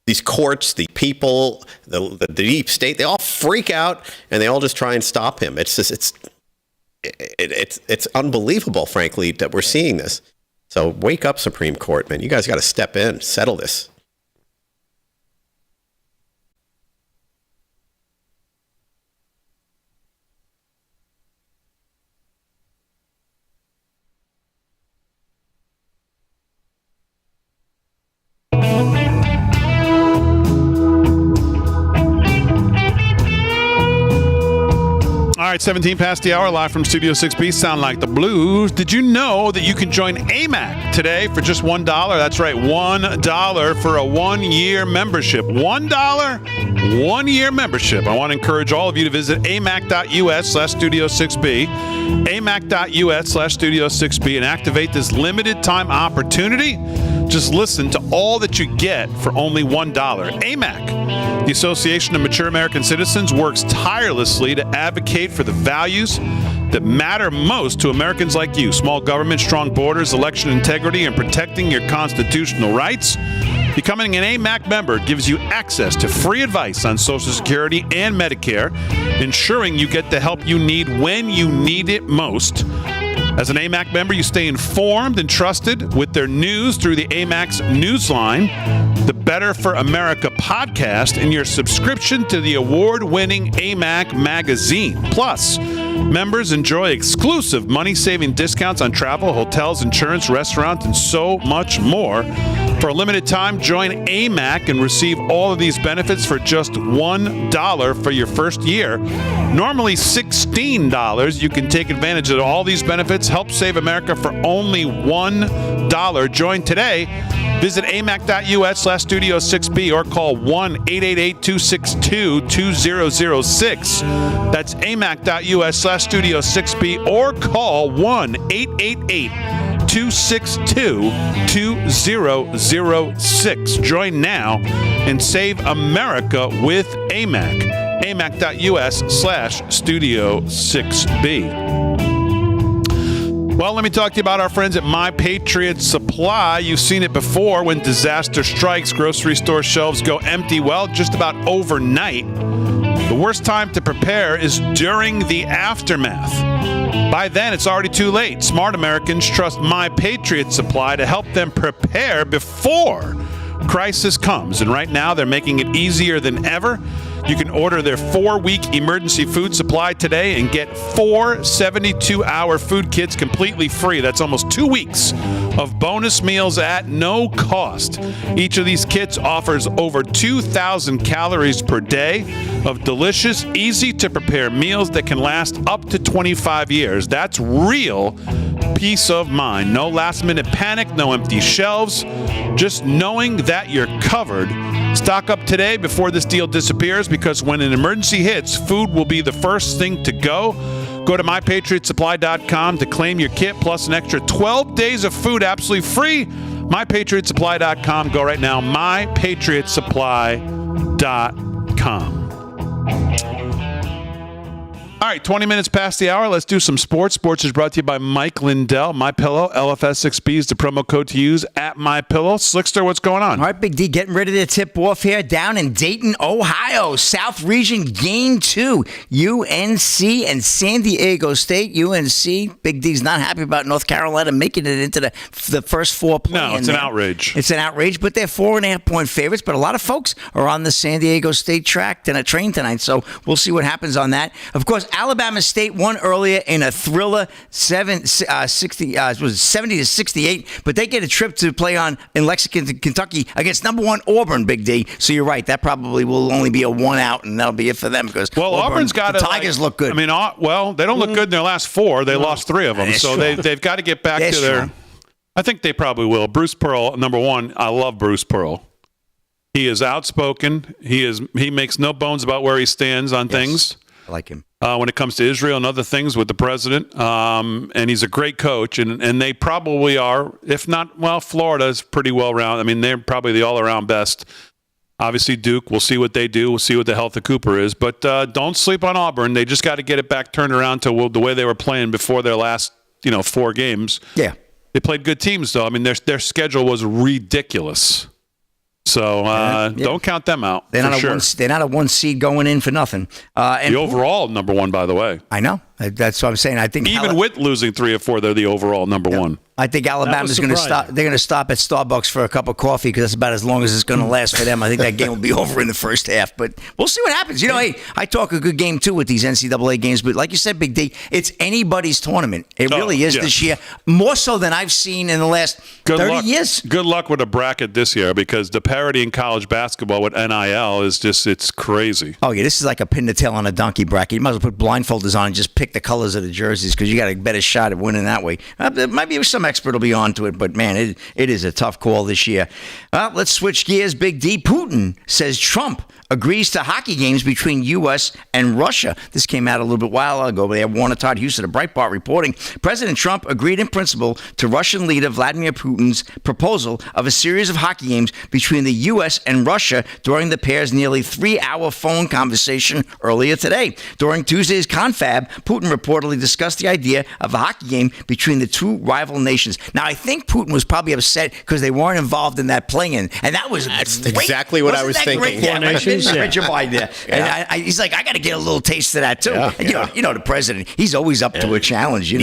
these courts, the people, the deep state, they all freak out and they all just try and stop him. It's just, it's unbelievable, frankly, that we're seeing this. So wake up, Supreme Court, man. You guys got to step in, settle this. All right, 17 past the hour, live from Studio 6B, Sound Like the Blues. Did you know that you can join AMAC today for just $1? That's right, $1 for a 1-year membership. $1, 1 year membership. I want to encourage all of you to visit amac.us/Studio6B, amac.us/Studio6B, and activate this limited time opportunity. Just listen to all that you get for only $1. AMAC, the Association of Mature American Citizens, works tirelessly to advocate for the values that matter most to Americans like you: small government, strong borders, election integrity, and protecting your constitutional rights. Becoming an AMAC member gives you access to free advice on Social Security and Medicare, ensuring you get the help you need when you need it most. As an AMAC member, you stay informed and trusted with their news through the AMAC's Newsline, the Better for America podcast, and your subscription to the award-winning AMAC magazine. Plus, members enjoy exclusive money-saving discounts on travel, hotels, insurance, restaurants, and so much more. For a limited time, join AMAC and receive all of these benefits for just $1 for your first year. Normally $16. You can take advantage of all these benefits. Help save America for only $1. Join today. Visit amac.us/Studio6B or call 1-888-262-2006. That's amac.us/Studio6B or call 1-888-262-2006. Join now and save America with AMAC. amac.us/Studio6B. Well, let me talk to you about our friends at My Patriot Supply. You've seen it before when disaster strikes, grocery store shelves go empty, well, just about overnight. The worst time to prepare is during the aftermath. By then, it's already too late. Smart Americans trust My Patriot Supply to help them prepare before crisis comes. And right now, they're making it easier than ever. You can order their 4-week emergency food supply today and get 4 72-hour food kits completely free. That's almost 2 weeks of bonus meals at no cost. Each of these kits offers over 2,000 calories per day of delicious, easy-to-prepare meals that can last up to 25 years. That's real peace of mind. No last-minute panic, no empty shelves, just knowing that you're covered. Stock up today before this deal disappears, because when an emergency hits, food will be the first thing to go. Go to mypatriotsupply.com to claim your kit plus an extra 12 days of food absolutely free. mypatriotsupply.com. Go right now, mypatriotsupply.com. All right, 20 minutes past the hour. Let's do some sports. Sports is brought to you by Mike Lindell. MyPillow, LFS6B is the promo code to use at MyPillow. Slickster, what's going on? All right, Big D, getting ready to tip off here down in Dayton, Ohio. South Region Game 2. UNC and San Diego State. UNC, Big D's not happy about North Carolina making it into the first 4 play. No, it's an outrage. It's an outrage, but they're 4.5-point favorites. But a lot of folks are on the San Diego State train tonight, so we'll see what happens on that. Of course, Alabama State won earlier in a thriller, 70-68, but they get a trip to play in Lexington, Kentucky against number 1 Auburn, Big D. So you're right, that probably will only be a 1-out, and that'll be it for them, because Auburn's got the Tigers look good. I mean, they don't look good in their last 4. They lost 3 of them, so they've got to get back to their. I think they probably will. Bruce Pearl, number 1. I love Bruce Pearl. He is outspoken. He makes no bones about where he stands on things. I like him. When it comes to Israel and other things with the president. And he's a great coach. And they probably are, if not, well, Florida is pretty well round. I mean, they're probably the all-around best. Obviously, Duke, we'll see what they do. We'll see what the health of Cooper is. But don't sleep on Auburn. They just got to get it back turned around to the way they were playing before their last 4 games. Yeah. They played good teams, though. I mean, their schedule was ridiculous. So don't count them out. They're not a 1 seed going in for nothing. And the overall number 1, by the way. I know. That's what I'm saying. I think even with losing 3 or 4, they're the overall number 1. I think Alabama's going to stop. They're going to stop at Starbucks for a cup of coffee, because that's about as long as it's going to last for them. I think that game will be over in the first half, but we'll see what happens. Hey, I talk a good game too with these NCAA games, but like you said, Big D, it's anybody's tournament. It really is this year, more so than I've seen in the last 30 years. Good luck with a bracket this year, because the parity in college basketball with NIL is it's crazy. Oh yeah, this is like a pin the tail on a donkey bracket. You might as well put blindfolders on and just pick the colors of the jerseys, because you got a better shot at winning that way. There might be some expert will be on to it, but man, it is a tough call this year. Let's switch gears, Big D. Putin says Trump agrees to hockey games between U.S. and Russia. This came out a little bit while ago, but they have Warner Todd Houston of Breitbart reporting. President Trump agreed in principle to Russian leader Vladimir Putin's proposal of a series of hockey games between the U.S. and Russia during the pair's nearly 3-hour phone conversation earlier today. During Tuesday's confab, Putin reportedly discussed the idea of a hockey game between the two rival nations. Now, I think Putin was probably upset because they weren't involved in that play-in, and that's great. Exactly what I was thinking. And he's like, I got to get a little taste of that too. And you know, the president, he's always up to a challenge.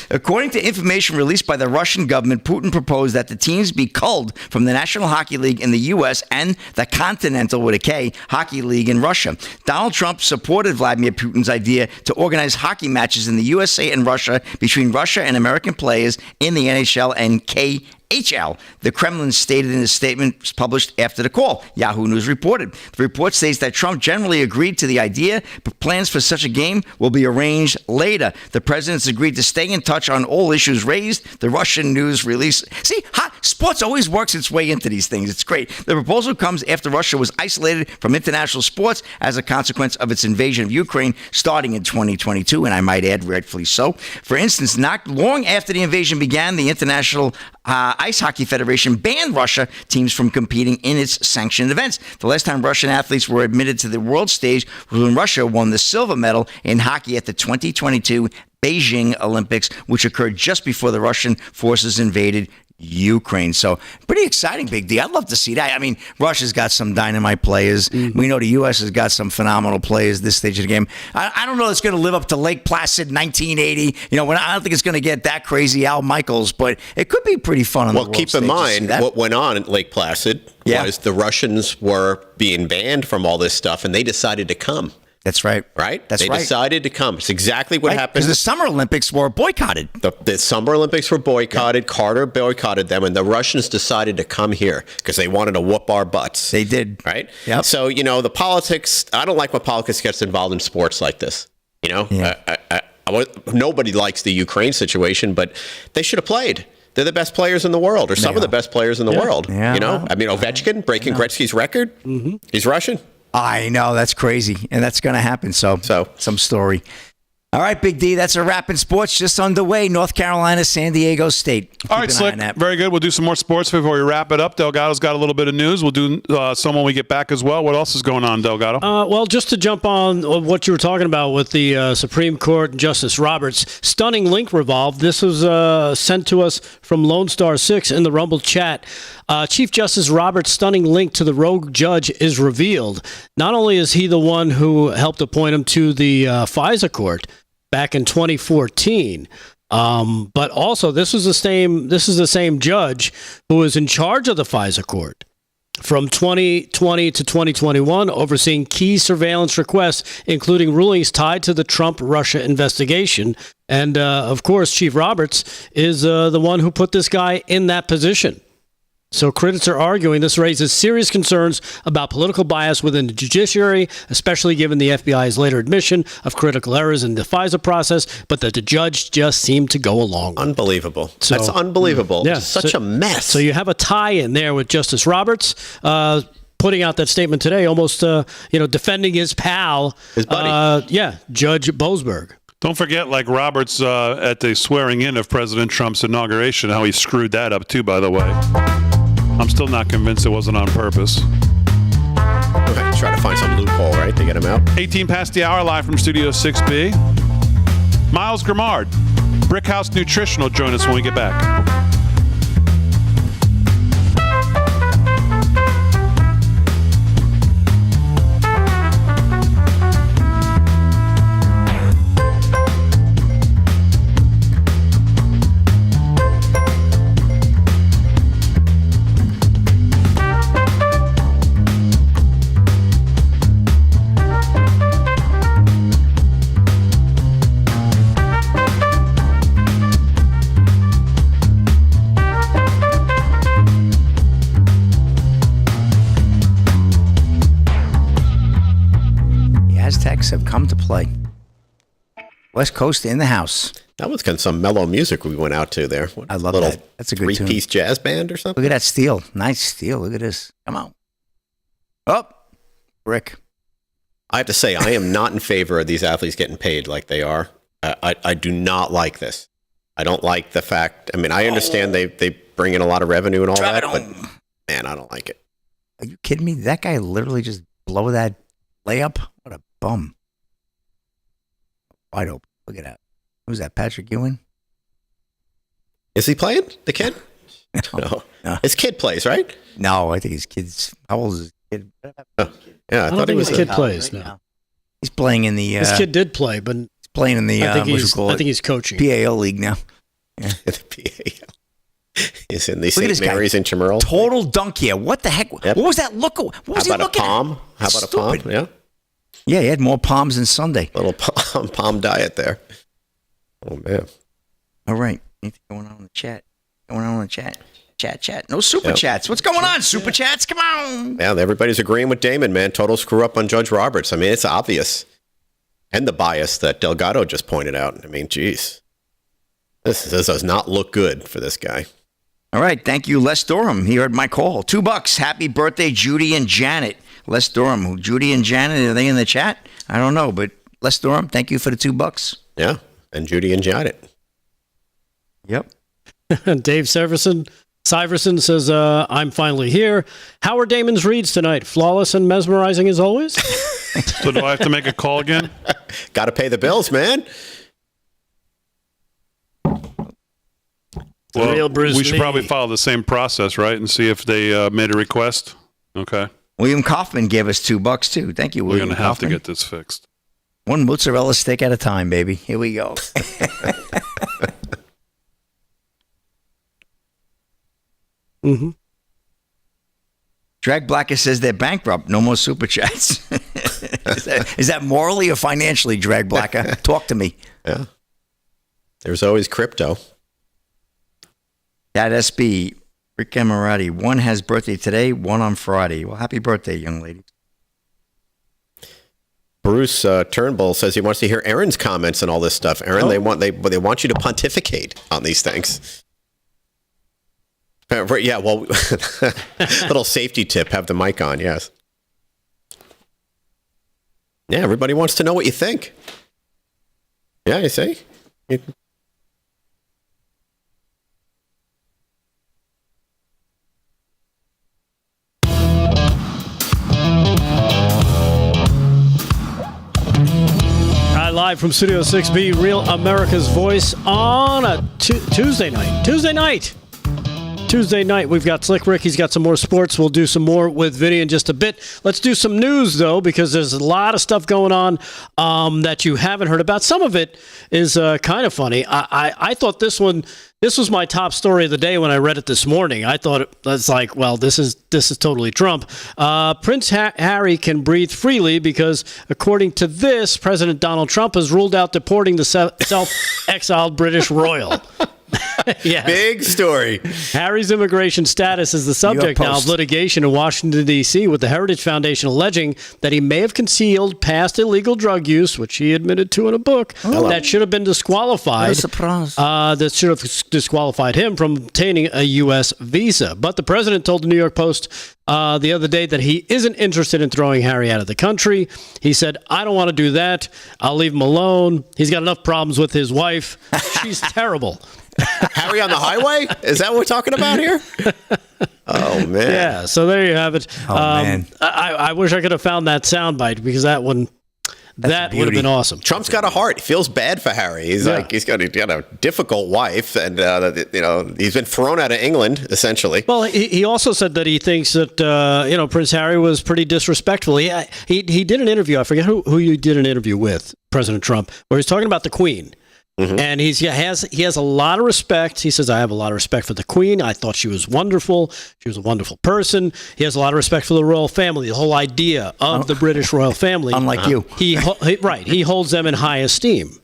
According to information released by the Russian government, Putin proposed that the teams be culled from the National Hockey League in the U.S. and the Continental, with a K, Hockey League in Russia. Donald Trump supported Vladimir Putin's idea to organize hockey matches in the USA and Russia between Russia and American players in the NHL and KHL. The Kremlin stated in a statement published after the call. Yahoo News reported. The report states that Trump generally agreed to the idea, but plans for such a game will be arranged later. The president's agreed to stay in touch on all issues raised, the Russian news release. See, sports always works its way into these things. It's great. The proposal comes after Russia was isolated from international sports as a consequence of its invasion of Ukraine starting in 2022, and I might add, rightfully so. For instance, not long after the invasion began, the International Ice Hockey Federation banned Russia teams from competing in its sanctioned events. The last time Russian athletes were admitted to the world stage was when Russia won the silver medal in hockey at the 2022 Beijing Olympics, which occurred just before the Russian forces invaded Ukraine. So pretty exciting, Big D. I'd love to see that. I mean, Russia's got some dynamite players. Mm-hmm. We know the U.S. has got some phenomenal players this stage of the game. I don't know if it's going to live up to Lake Placid 1980. I don't think it's going to get that crazy, Al Michaels, but it could be pretty fun on the world keep stage in mind what went on at Lake Placid was the Russians were being banned from all this stuff, and they decided to come. That's right. Right? They decided to come. It's exactly what happened. Because the Summer Olympics were boycotted. The Summer Olympics were boycotted. Yeah. Carter boycotted them, and the Russians decided to come here because they wanted to whoop our butts. They did. Right? Yep. So, the politics, I don't like when politics gets involved in sports like this. Nobody likes the Ukraine situation, but they should have played. They're the best players in the world, or some of the best players in the world. Yeah. Ovechkin breaking Gretzky's record. Mm-hmm. He's Russian. I know, that's crazy, and that's going to happen. So some story. All right, Big D, that's a wrap in sports. Just underway, North Carolina, San Diego State. All right, Slick, very good. We'll do some more sports before we wrap it up. Delgado's got a little bit of news. We'll do some when we get back as well. What else is going on, Delgado? Well, just to jump on what you were talking about with the Supreme Court and Justice Roberts, stunning link revolve. This was sent to us from Lone Star 6 in the Rumble chat. Chief Justice Roberts' stunning link to the rogue judge is revealed. Not only is he the one who helped appoint him to the FISA court back in 2014, but also this is the same judge who was in charge of the FISA court from 2020 to 2021, overseeing key surveillance requests, including rulings tied to the Trump-Russia investigation. And of course, Chief Roberts is the one who put this guy in that position. So critics are arguing this raises serious concerns about political bias within the judiciary, especially given the FBI's later admission of critical errors in the FISA process, but that the judge just seemed to go along with. Unbelievable. That's unbelievable. Yeah, such a mess. So you have a tie in there with Justice Roberts putting out that statement today, almost defending his pal, his buddy. Judge Boasberg. Don't forget, like Roberts at the swearing in of President Trump's inauguration, how he screwed that up too, by the way. I'm still not convinced it wasn't on purpose. Okay, try to find some loophole, right, to get him out. 18 past the hour, live from Studio 6B. Miles Grimard, Brickhouse Nutrition will join us when we get back. Have come to play. West Coast in the house. That was kind of some mellow music we went out to there. I love that. That's a good three-piece jazz band or something. Look at that steel. Nice steel. Look at this. Come on. Up. Brick. I have to say, I am not in favor of these athletes getting paid like they are. I do not like this. I don't like the fact. I mean, I understand they bring in a lot of revenue and all that, but man, I don't like it. Are you kidding me? That guy literally just blow that layup? What a bum. Wide open. Look at that. Who's that? Patrick Ewing? Is he playing? The kid? No. His kid plays, right? No, I think his kid's. How old is his kid? Oh, yeah, I thought he was. His kid plays now. He's playing in the. His kid did play, but he's playing in the. I think he's coaching PAL league now. Yeah. The PAL. He's in the St. Mary's Intramural. Total dunk here. What the heck? Yep. What was that look? What was How about he looking a palm? at? How about a palm? Yeah. Yeah, he had more palms than Sunday. Little palm diet there. Oh, man. All right. Anything going on in the chat? Chat. No super chats. What's going on, super chats? Come on. Yeah, everybody's agreeing with Damon, man. Total screw up on Judge Roberts. I mean, it's obvious. And the bias that Delgado just pointed out. I mean, geez. This does not look good for this guy. All right. Thank you, Les Durham. He heard my call. $2. Happy birthday, Judy and Janet. Les Durham. Judy and Janet, are they in the chat? I don't know, but Les Durham, thank you for the $2. Yeah, and Judy and Janet. Yep. Dave Severson says, I'm finally here. How are Damon's reads tonight? Flawless and mesmerizing as always? So do I have to make a call again? Got to pay the bills, man. Well, Real Bruce we should Lee. probably follow the same process, right? And see if they made a request. Okay. William Kaufman gave us $2 too. Thank you, We're William. going to have to Kaufman. get this fixed. One mozzarella stick at a time, baby. Here we go. Mm-hmm. Drag Blacker says they're bankrupt. No more super chats. Is that morally or financially, Drag Blacker? Talk to me. Yeah. There's always crypto. That SB, Rick Emirati. One has birthday today, one on Friday. Well, happy birthday, young lady. Bruce Turnbull says he wants to hear Aaron's comments and all this stuff. Aaron, they want you to pontificate on these things. Yeah, well, little safety tip: have the mic on. Yes. Yeah, everybody wants to know what you think. Yeah, you see. Live from Studio 6B, Real America's Voice on a Tuesday night. Tuesday night, we've got Slick Rick. He's got some more sports. We'll do some more with Vinny in just a bit. Let's do some news, though, because there's a lot of stuff going on that you haven't heard about. Some of it is kind of funny. I thought this was my top story of the day when I read it this morning. I thought it was like, well, this is totally Trump. Prince Harry can breathe freely because, according to this, President Donald Trump has ruled out deporting the self-exiled British royal. Yes. Big story. Harry's immigration status is the subject now of litigation in Washington, D.C., with the Heritage Foundation alleging that he may have concealed past illegal drug use, which he admitted to in a book, that should have been disqualified. No surprise. That should have disqualified him from obtaining a U.S. visa. But the president told the New York Post the other day that he isn't interested in throwing Harry out of the country. He said, I don't want to do that. I'll leave him alone. He's got enough problems with his wife. She's terrible. Harry on the highway? Is that what we're talking about here? Oh, man. Yeah, so there you have it. Oh, man. I wish I could have found that soundbite because that would have been awesome. Trump's got a heart. He feels bad for Harry. He's he's got a difficult wife, and he's been thrown out of England essentially. Well, he also said that he thinks that Prince Harry was pretty disrespectful. He did an interview. I forget who you did an interview with, President Trump, where he's talking about the Queen. Mm-hmm. And he has a lot of respect. He says, I have a lot of respect for the Queen. I thought she was wonderful. She was a wonderful person. He has a lot of respect for the royal family, the whole idea of the British royal family. Unlike you. He holds them in high esteem.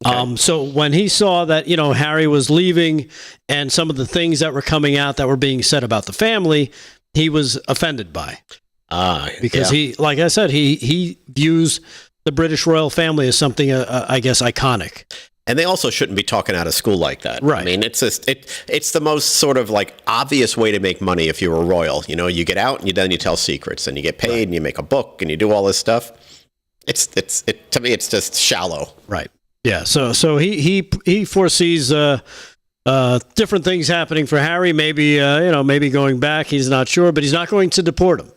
Okay. So when he saw that, Harry was leaving and some of the things that were coming out that were being said about the family, he was offended by. Because he, like I said, he views the British royal family as something, I guess, iconic. And they also shouldn't be talking out of school like that. Right. I mean, it's the most sort of like obvious way to make money if you're a royal. You get out and then you tell secrets and you get paid and you make a book and you do all this stuff. To me, it's just shallow. Right. Yeah. So he foresees different things happening for Harry. Maybe maybe going back. He's not sure, but he's not going to deport him.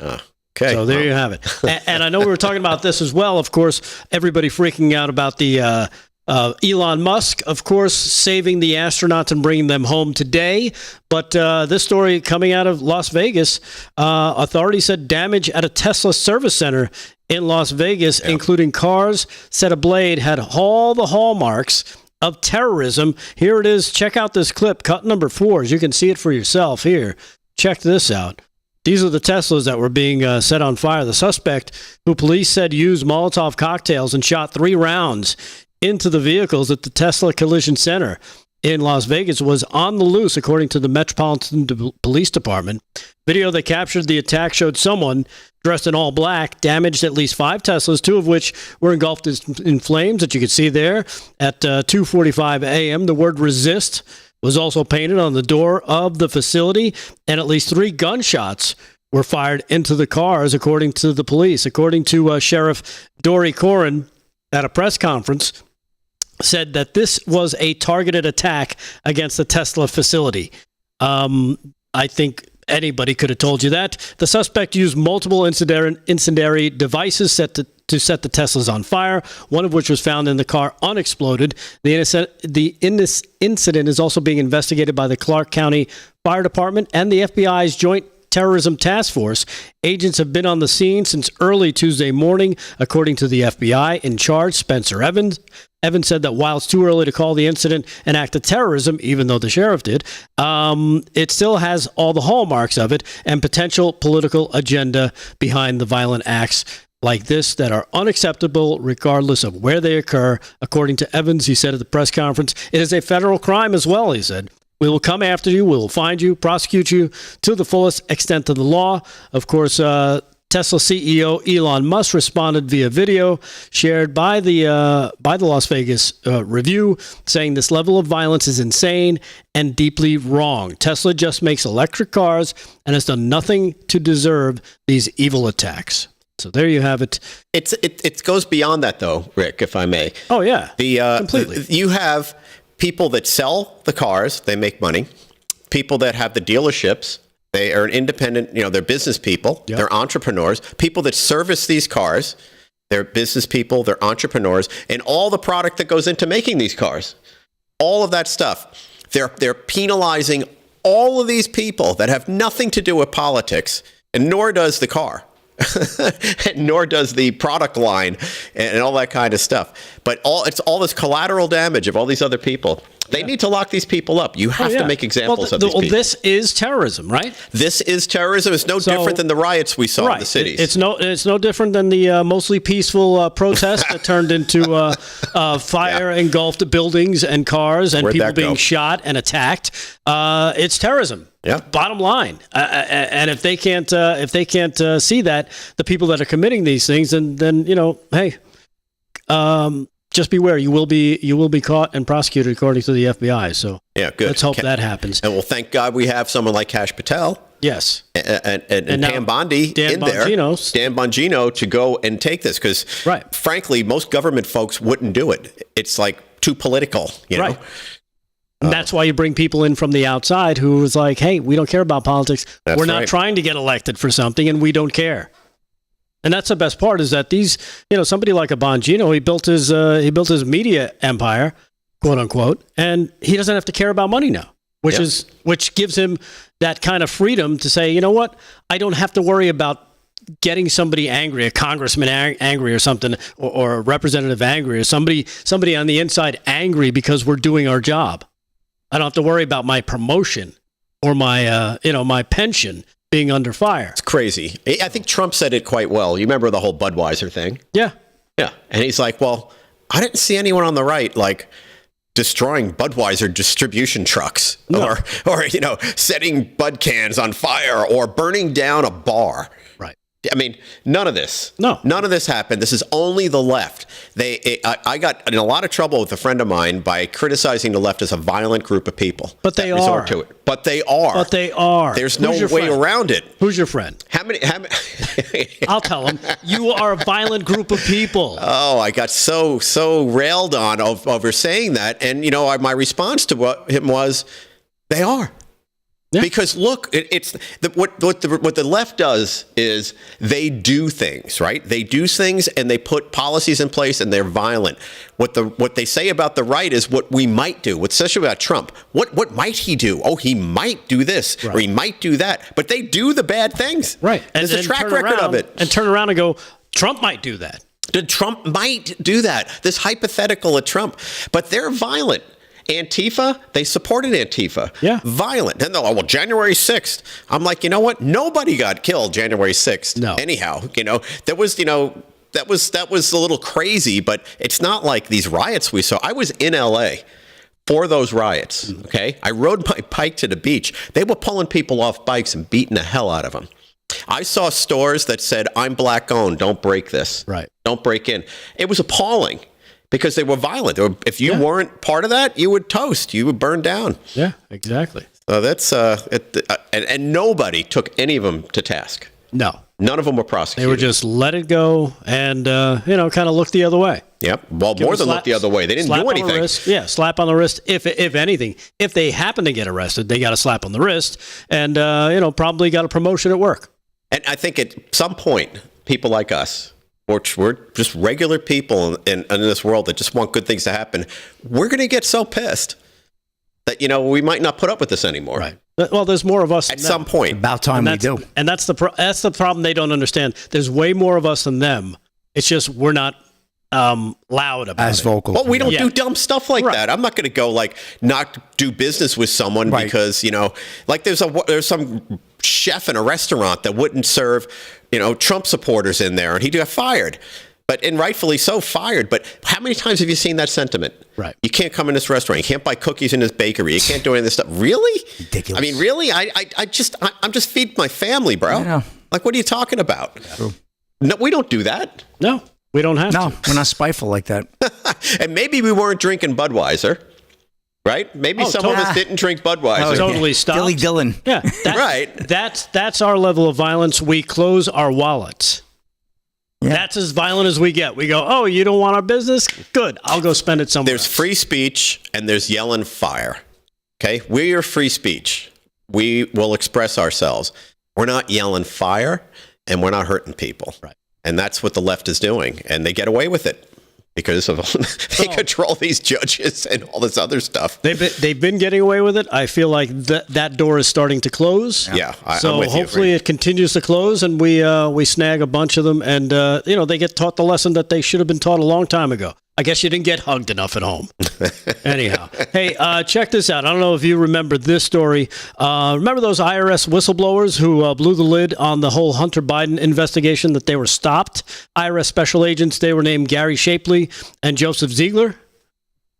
Okay. So there you have it. And I know we were talking about this as well. Of course, everybody freaking out about the Elon Musk, of course, saving the astronauts and bringing them home today. But this story coming out of Las Vegas, authorities said damage at a Tesla service center in Las Vegas, including cars set ablaze, had all the hallmarks of terrorism. Here it is. Check out this clip, cut number 4, as you can see it for yourself here. Check this out. These are the Teslas that were being set on fire. The suspect, who police said used Molotov cocktails and shot 3 rounds into the vehicles at the Tesla Collision Center in Las Vegas, was on the loose, according to the Metropolitan Police Department. Video that captured the attack showed someone dressed in all black damaged at least 5 Teslas, 2 of which were engulfed in flames that you can see there at 2:45 a.m. The word resist was also painted on the door of the facility, and at least 3 gunshots were fired into the cars, according to the police. According to Sheriff Dory Corrin at a press conference, said that this was a targeted attack against the Tesla facility. I think Anybody could have told you that. The suspect used multiple incendiary devices to set the Teslas on fire, one of which was found in the car unexploded. The incident is also being investigated by the Clark County Fire Department and the FBI's Joint Terrorism Task Force. Agents have been on the scene since early Tuesday morning, according to the FBI. In charge, Spencer Evans. Evans said that while it's too early to call the incident an act of terrorism, even though the sheriff did, it still has all the hallmarks of it and potential political agenda behind the violent acts like this that are unacceptable regardless of where they occur. According to Evans, he said at the press conference, it is a federal crime as well, he said. We will come after you. We will find you, prosecute you to the fullest extent of the law. Of course, Tesla CEO Elon Musk responded via video shared by the Las Vegas Review, saying this level of violence is insane and deeply wrong. Tesla just makes electric cars and has done nothing to deserve these evil attacks. So there you have it. It goes beyond that, though, Rick, if I may. Oh, yeah. Completely. You have people that sell the cars, they make money. People that have the dealerships, they are independent, they're business people, they're entrepreneurs. People that service these cars, they're business people, they're entrepreneurs, and all the product that goes into making these cars, all of that stuff, they're penalizing all of these people that have nothing to do with politics, and nor does the car. Nor does the product line and all that kind of stuff. But it's all this collateral damage of all these other people. They need to lock these people up. You have to make examples of these people. This is terrorism, right? This is terrorism. It's no different than the riots we saw in the cities. It's no different than the mostly peaceful protest that turned into fire engulfed buildings and cars and people being shot and attacked. It's terrorism. Yeah. Bottom line, and if they can't see that, the people that are committing these things, then hey, just beware. You will be caught and prosecuted according to the FBI. So yeah, good. Let's hope that happens. And well, thank God we have someone like Kash Patel. Yes, and Pam Bondi in there, Dan Bongino, to go and take this because, frankly, most government folks wouldn't do it. It's like too political, you know. And that's why you bring people in from the outside who is like, hey, we don't care about politics. We're not trying to get elected for something, and we don't care. And that's the best part is that these, somebody like a Bongino, he built his media empire, quote unquote, and he doesn't have to care about money now, which gives him that kind of freedom to say, you know what, I don't have to worry about getting somebody angry, a congressman angry or something, or a representative angry, or somebody on the inside angry because we're doing our job. I don't have to worry about my promotion or my, my pension being under fire. It's crazy. I think Trump said it quite well. You remember the whole Budweiser thing? Yeah. Yeah. And he's like, well, I didn't see anyone on the right, destroying Budweiser distribution trucks or setting Bud cans on fire or burning down a bar. Right. I mean, none of this. No. None of this happened. This is only the left. I got in a lot of trouble with a friend of mine by criticizing the left as a violent group of people. But they resort to it. But they are. There's no way around it. Who's your friend? How many? I'll tell him. You are a violent group of people. Oh, I got so railed on over saying that. And, my response to him was, they are. Yeah. Because look, what the left does is they do things, right? They do things and they put policies in place and they're violent. What they say about the right is what we might do. Especially about Trump. What might he do? Oh, he might do this or he might do that. But they do the bad things. Right. And there's a track record of it. And turn around and go, Trump might do that. Trump might do that. This hypothetical of Trump. But they're violent. Antifa, they supported Antifa. Yeah. Violent. Then they're like, well, January 6th. I'm like, you know what? Nobody got killed January 6th. No. Anyhow, that was a little crazy, but it's not like these riots we saw. I was in LA for those riots. Okay. I rode my bike to the beach. They were pulling people off bikes and beating the hell out of them. I saw stores that said, I'm black owned. Don't break this. Right. Don't break in. It was appalling. Because they were violent. If you weren't part of that, you would toast. You would burn down. Yeah, exactly. So that's and nobody took any of them to task. No. None of them were prosecuted. They were just let it go and, kind of look the other way. Yep. Well, more than look the other way. They didn't do anything. Slap on the wrist. If anything, if they happen to get arrested, they got a slap on the wrist and, probably got a promotion at work. And I think at some point, people like us, we're just regular people in this world that just want good things to happen. We're going to get so pissed that, we might not put up with this anymore. Right. Well, there's more of us at some point. About time we do. And that's the problem they don't understand. There's way more of us than them. It's just we're not loud about as vocal. Well, we don't do dumb stuff like that. I'm not going to go not do business with someone because there's some chef in a restaurant that wouldn't serve Trump supporters in there, and he got fired. And rightfully so, fired. But how many times have you seen that sentiment? Right. You can't come in this restaurant. You can't buy cookies in this bakery. You can't do any of this stuff. Really? Ridiculous. I mean, really? I'm just feeding my family, bro. I know. What are you talking about? No, we don't do that. No, we don't have to. No, we're not spiteful like that. And maybe we weren't drinking Budweiser. Right? Maybe some of us didn't drink Budweiser. Totally stopped. Dilly Dillon. Yeah. Right. That's our level of violence. We close our wallets. Yeah. That's as violent as we get. We go, oh, you don't want our business? Good. I'll go spend it somewhere. There's free speech and there's yelling fire. Okay? We're your free speech. We will express ourselves. We're not yelling fire and we're not hurting people. Right. And that's what the left is doing. And they get away with it because of they control these judges and all this other stuff. They've been getting away with it. I feel like that door is starting to close. Yeah, so I'm with hopefully you. it continues to close, and we snag a bunch of them, and they get taught the lesson that they should have been taught a long time ago. I guess you didn't get hugged enough at home. Anyhow, hey, check this out. I don't know if you remember this story. Remember those IRS whistleblowers who blew the lid on the whole Hunter Biden investigation, that they were stopped? IRS special agents, they were named Gary Shapley and Joseph Ziegler.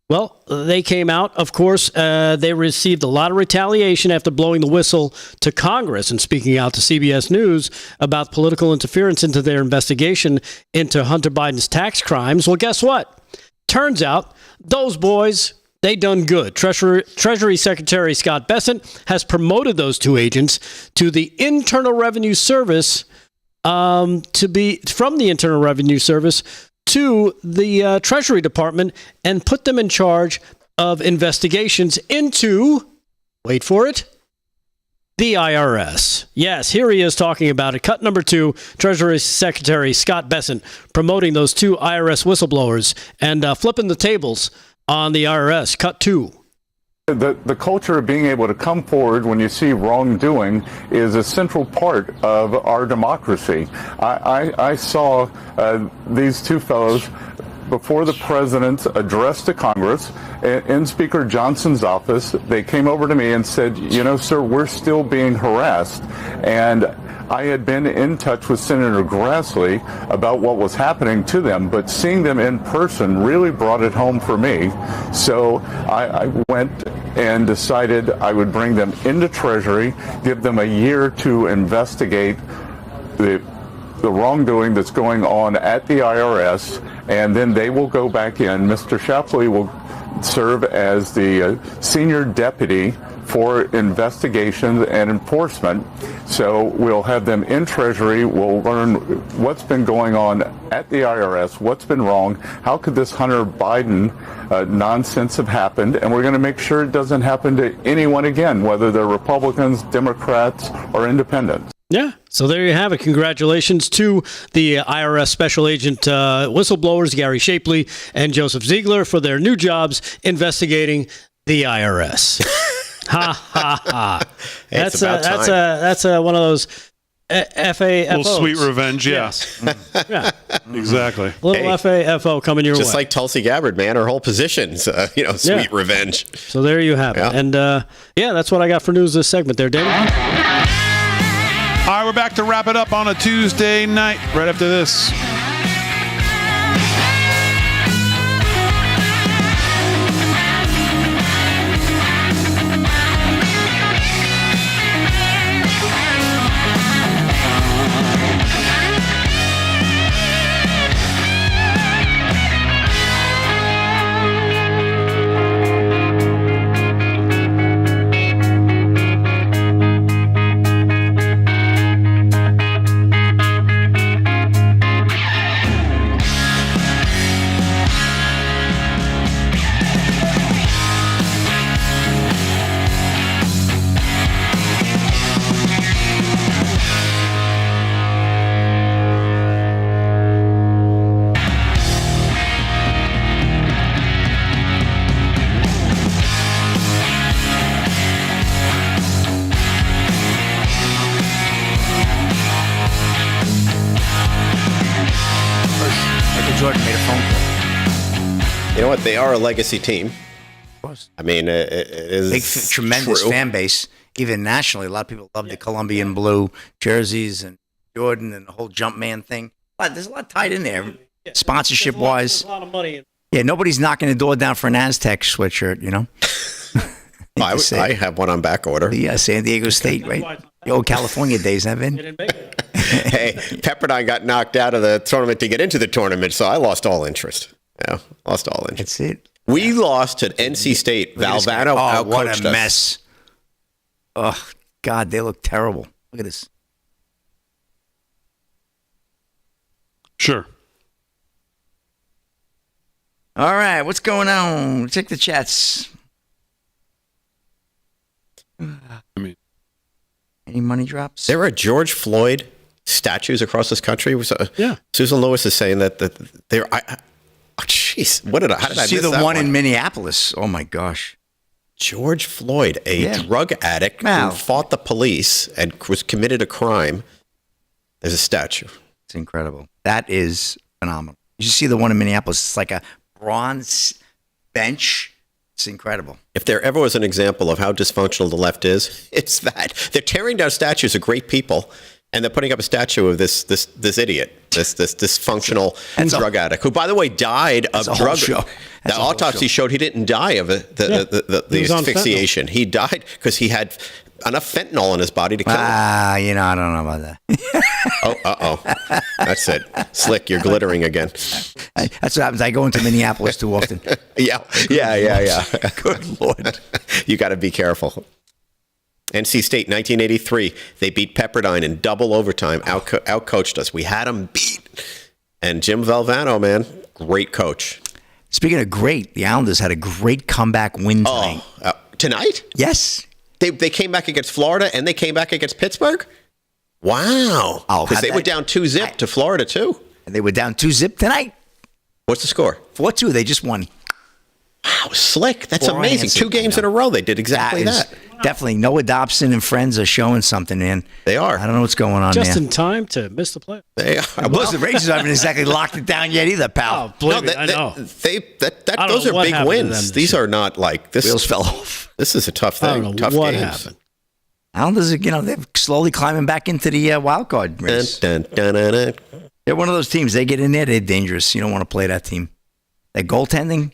Well, they came out, of course. They received a lot of retaliation after blowing the whistle to Congress and speaking out to CBS News about political interference into their investigation into Hunter Biden's tax crimes. Well, guess what? Turns out those boys, they done good. Treasury Secretary Scott Bessent has promoted those two agents to the Internal Revenue Service, from the Internal Revenue Service to the Treasury Department, and put them in charge of investigations into, wait for it, the IRS. Yes, here he is talking about it. Cut number 2, Treasury Secretary Scott Bessent promoting those two IRS whistleblowers and flipping the tables on the IRS. Cut 2. The culture of being able to come forward when you see wrongdoing is a central part of our democracy. I saw these two fellows before the president's address to Congress in Speaker Johnson's office. They came over to me and said, sir, we're still being harassed. And I had been in touch with Senator Grassley about what was happening to them, but seeing them in person really brought it home for me. So I went and decided I would bring them into Treasury, give them a year to investigate the wrongdoing that's going on at the IRS, and then they will go back in. Mr. Shapley will serve as the senior deputy for investigations and enforcement. So we'll have them in Treasury. We'll learn what's been going on at the IRS, what's been wrong, how could this Hunter Biden nonsense have happened, and we're going to make sure it doesn't happen to anyone again, whether they're Republicans, Democrats, or independents. Yeah, so there you have it. Congratulations to the IRS Special Agent whistleblowers, Gary Shapley and Joseph Ziegler, for their new jobs investigating the IRS. Ha ha ha! That's one of those FAFOs. Little sweet revenge, yes. Yeah, exactly. A little FAFO coming your way. Just like Tulsi Gabbard, man. Her whole position's, sweet revenge. So there you have it. And that's what I got for news this segment there, David. All right, we're back to wrap it up on a Tuesday night right after this. Jordan made a phone call. You know what? They are a legacy team. Of course. I mean, it is big, tremendous true. fan base. Even nationally, a lot of people love the Colombian blue jerseys and Jordan and the whole Jumpman thing. But there's a lot tied in there, sponsorship-wise. There's a lot of money. Yeah, nobody's knocking the door down for an Aztec sweatshirt, you know? I have one on back order. Yeah, San Diego State, right? The old California days, have been. Hey, Pepperdine got knocked out of the tournament to get into the tournament, so I lost all interest. Yeah, lost all interest. That's it. We lost to NC State. Valvano outcoached what a us. mess. Oh, God, they look terrible. Look at this. Sure. All right, what's going on? Check the chats. Any money drops? There are George Floyd statues across this country. Yeah. Susan Lewis is saying that there. Jeez, how did I see miss the that one in Minneapolis? Oh my gosh. George Floyd, a drug addict who fought the police and committed a crime. There's a statue. It's incredible. That is phenomenal. You see the one in Minneapolis? It's like a bronze bench. It's incredible. If there ever was an example of how dysfunctional the left is, it's that. They're tearing down statues of great people, and they're putting up a statue of this idiot, this dysfunctional drug addict, who, by the way, died of drug. The autopsy showed he didn't die of the asphyxiation. He died because he had enough fentanyl in his body to kill him. I don't know about that. That's it. Slick, you're glittering again. That's what happens. I go into Minneapolis too often. Yeah. Good Lord. You got to be careful. NC State, 1983. They beat Pepperdine in double overtime, outcoached us. We had them beat. And Jim Valvano, man, great coach. Speaking of great, the Islanders had a great comeback win tonight. Tonight? Yes. They came back against Florida, and they came back against Pittsburgh? Wow. Because they were down 2-0 to Florida, too. And they were down 2-0 tonight. What's the score? 4-2. They just won. Wow, slick. That's amazing. 2 games in a row, they did exactly that. Definitely. Noah Dobson and friends are showing something, man. They are. I don't know what's going on Just there. in time to miss the play. They are. Well, the Rangers haven't exactly locked it down yet either, pal. I know. Those are big wins. These are not like this. Wheels fell off. This is a tough thing. I don't know tough what games. happened. Islanders, they're slowly climbing back into the wild card race. They're one of those teams. They get in there, they're dangerous. You don't want to play that team. That goaltending.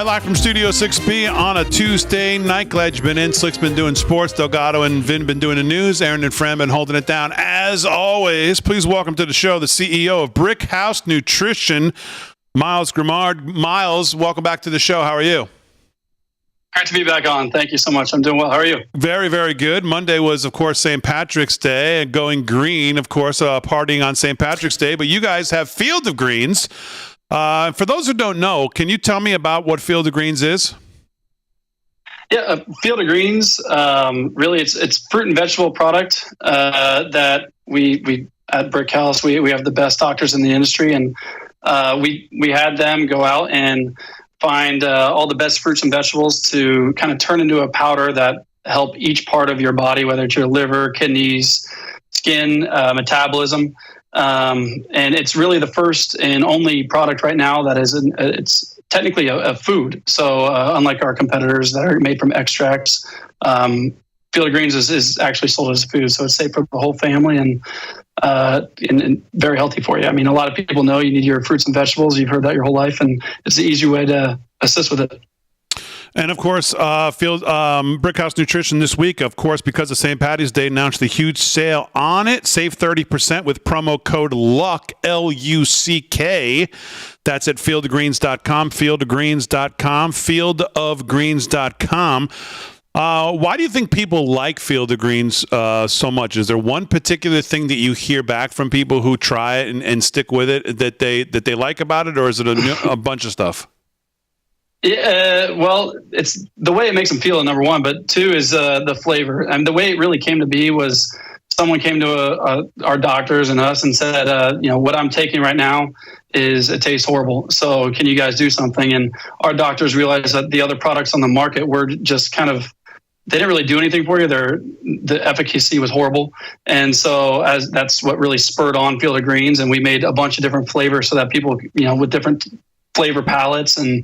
Live from Studio 6B on a Tuesday night. Glad you've been in. Slick's been doing sports. Delgado and Vin been doing the news. Aaron and Fran been holding it down. As always, please welcome to the show the CEO of Brick House Nutrition, Miles Grimard. Miles, welcome back to the show. How are you? Great to be back on. Thank you so much. I'm doing well. How are you? Very, very good. Monday was, of course, St. Patrick's Day, and going green, of course, partying on St. Patrick's Day. But you guys have Field of Greens. For those who don't know, can you tell me about what Field of Greens is? Yeah, Field of Greens, really it's fruit and vegetable product that we at Brick House, we have the best doctors in the industry, and we had them go out and find all the best fruits and vegetables to kind of turn into a powder that help each part of your body, whether it's your liver, kidneys, skin, metabolism. And it's really the first and only product right now that is it's technically a food. So unlike our competitors that are made from extracts, Field of Greens is actually sold as a food. So it's safe for the whole family and very healthy for you. I mean, a lot of people know you need your fruits and vegetables. You've heard that your whole life, and it's an easy way to assist with it. And, of course, Brick House Nutrition this week, of course, because of St. Patty's Day, announced the huge sale on it. Save 30% with promo code LUCK, L-U-C-K. That's at fieldofgreens.com, fieldofgreens.com, fieldofgreens.com. Why do you think people like Field of Greens so much? Is there one particular thing that you hear back from people who try it and stick with it that they like about it, or is it a bunch of stuff? Yeah, well, it's the way it makes them feel, number one, but two is the flavor. And the way it really came to be was someone came to our doctors and us and said, what I'm taking right now it tastes horrible. So can you guys do something? And our doctors realized that the other products on the market were just they didn't really do anything for you. The efficacy was horrible. And so that's what really spurred on Field of Greens. And we made a bunch of different flavors so that people, with different flavor palettes and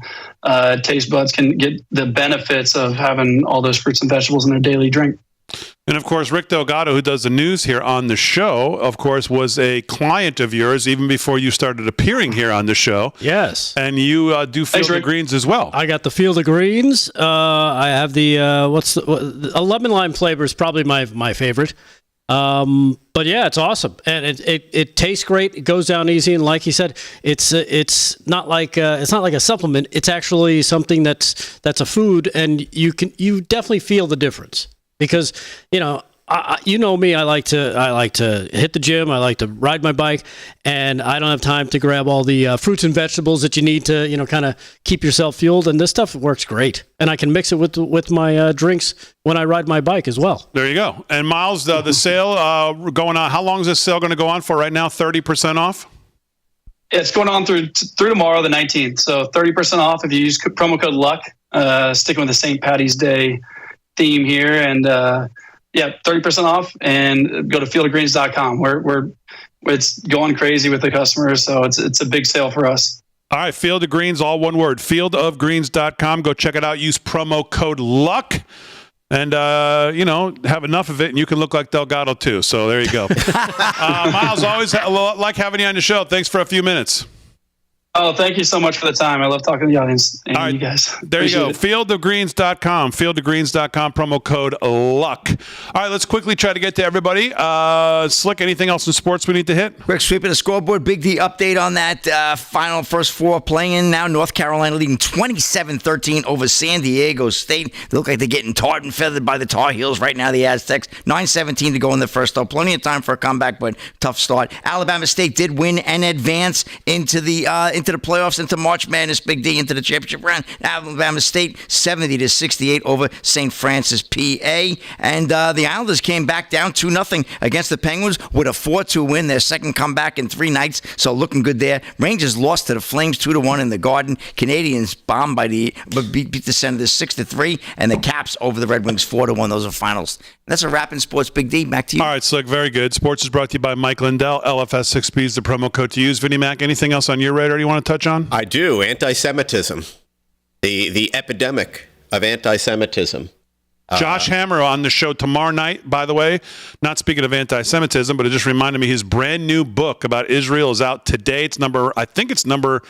taste buds can get the benefits of having all those fruits and vegetables in their daily drink. And of course, Rick Delgado, who does the news here on the show, of course, was a client of yours even before you started appearing here on the show. Yes. And you do Field of Greens as well. I got the Field of Greens. I have the a lemon lime flavor is probably my favorite. But yeah, it's awesome, and it tastes great. It goes down easy, and like he said, it's not like a supplement. It's actually something that's a food, and you definitely feel the difference. Because, me, I like to hit the gym. I like to ride my bike, and I don't have time to grab all the fruits and vegetables that you need to, kind of keep yourself fueled. And this stuff works great, and I can mix it with my drinks when I ride my bike as well. There you go. And Miles, the sale going on. How long is this sale going to go on for? Right now, 30% off. It's going on through tomorrow, the 19th. So 30% off if you use promo code LUCK. Sticking with the St. Patty's Day theme here, and 30% off, and go to fieldofgreens.com. We're it's going crazy with the customers, so it's a big sale for us. All right, Field of Greens, all one word, fieldofgreens.com. Go check it out. Use promo code LUCK, and have enough of it, and you can look like Delgado too. So there you go. Miles, always like having you on the show. Thanks for a few minutes. Oh, thank you so much for the time. I love talking to the audience and you guys. There you go. Fieldofgreens.com. Fieldofgreens.com. Promo code LUCK. All right, let's quickly try to get to everybody. Slick, anything else in sports we need to hit? Quick sweep of the scoreboard. Big D update on that final first four playing now. North Carolina leading 27-13 over San Diego State. They look like they're getting tarred and feathered by the Tar Heels right now, the Aztecs. 9-17 to go in the first, though. Plenty of time for a comeback, but tough start. Alabama State did win and advance into the playoffs, into March Madness, Big D, into the championship round. Alabama State 70-68 over St. Francis, PA. And the Islanders came back down 2-0 against the Penguins with a 4-2 win, their second comeback in 3 nights. So looking good there. Rangers lost to the Flames 2-1 in the Garden. Canadians bombed beat the Senators 6-3, and the Caps over the Red Wings 4-1. Those are finals. That's a wrap in sports. Big D, back to you. All right, Slick, very good. Sports is brought to you by Mike Lindell. LFS6B is the promo code to use. Vinnie Mac, anything else on your radar you want to touch on? I do. Anti-Semitism. The epidemic of anti-Semitism. Josh Hammer on the show tomorrow night, by the way. Not speaking of anti-Semitism, but it just reminded me his brand new book about Israel is out today. I think it's number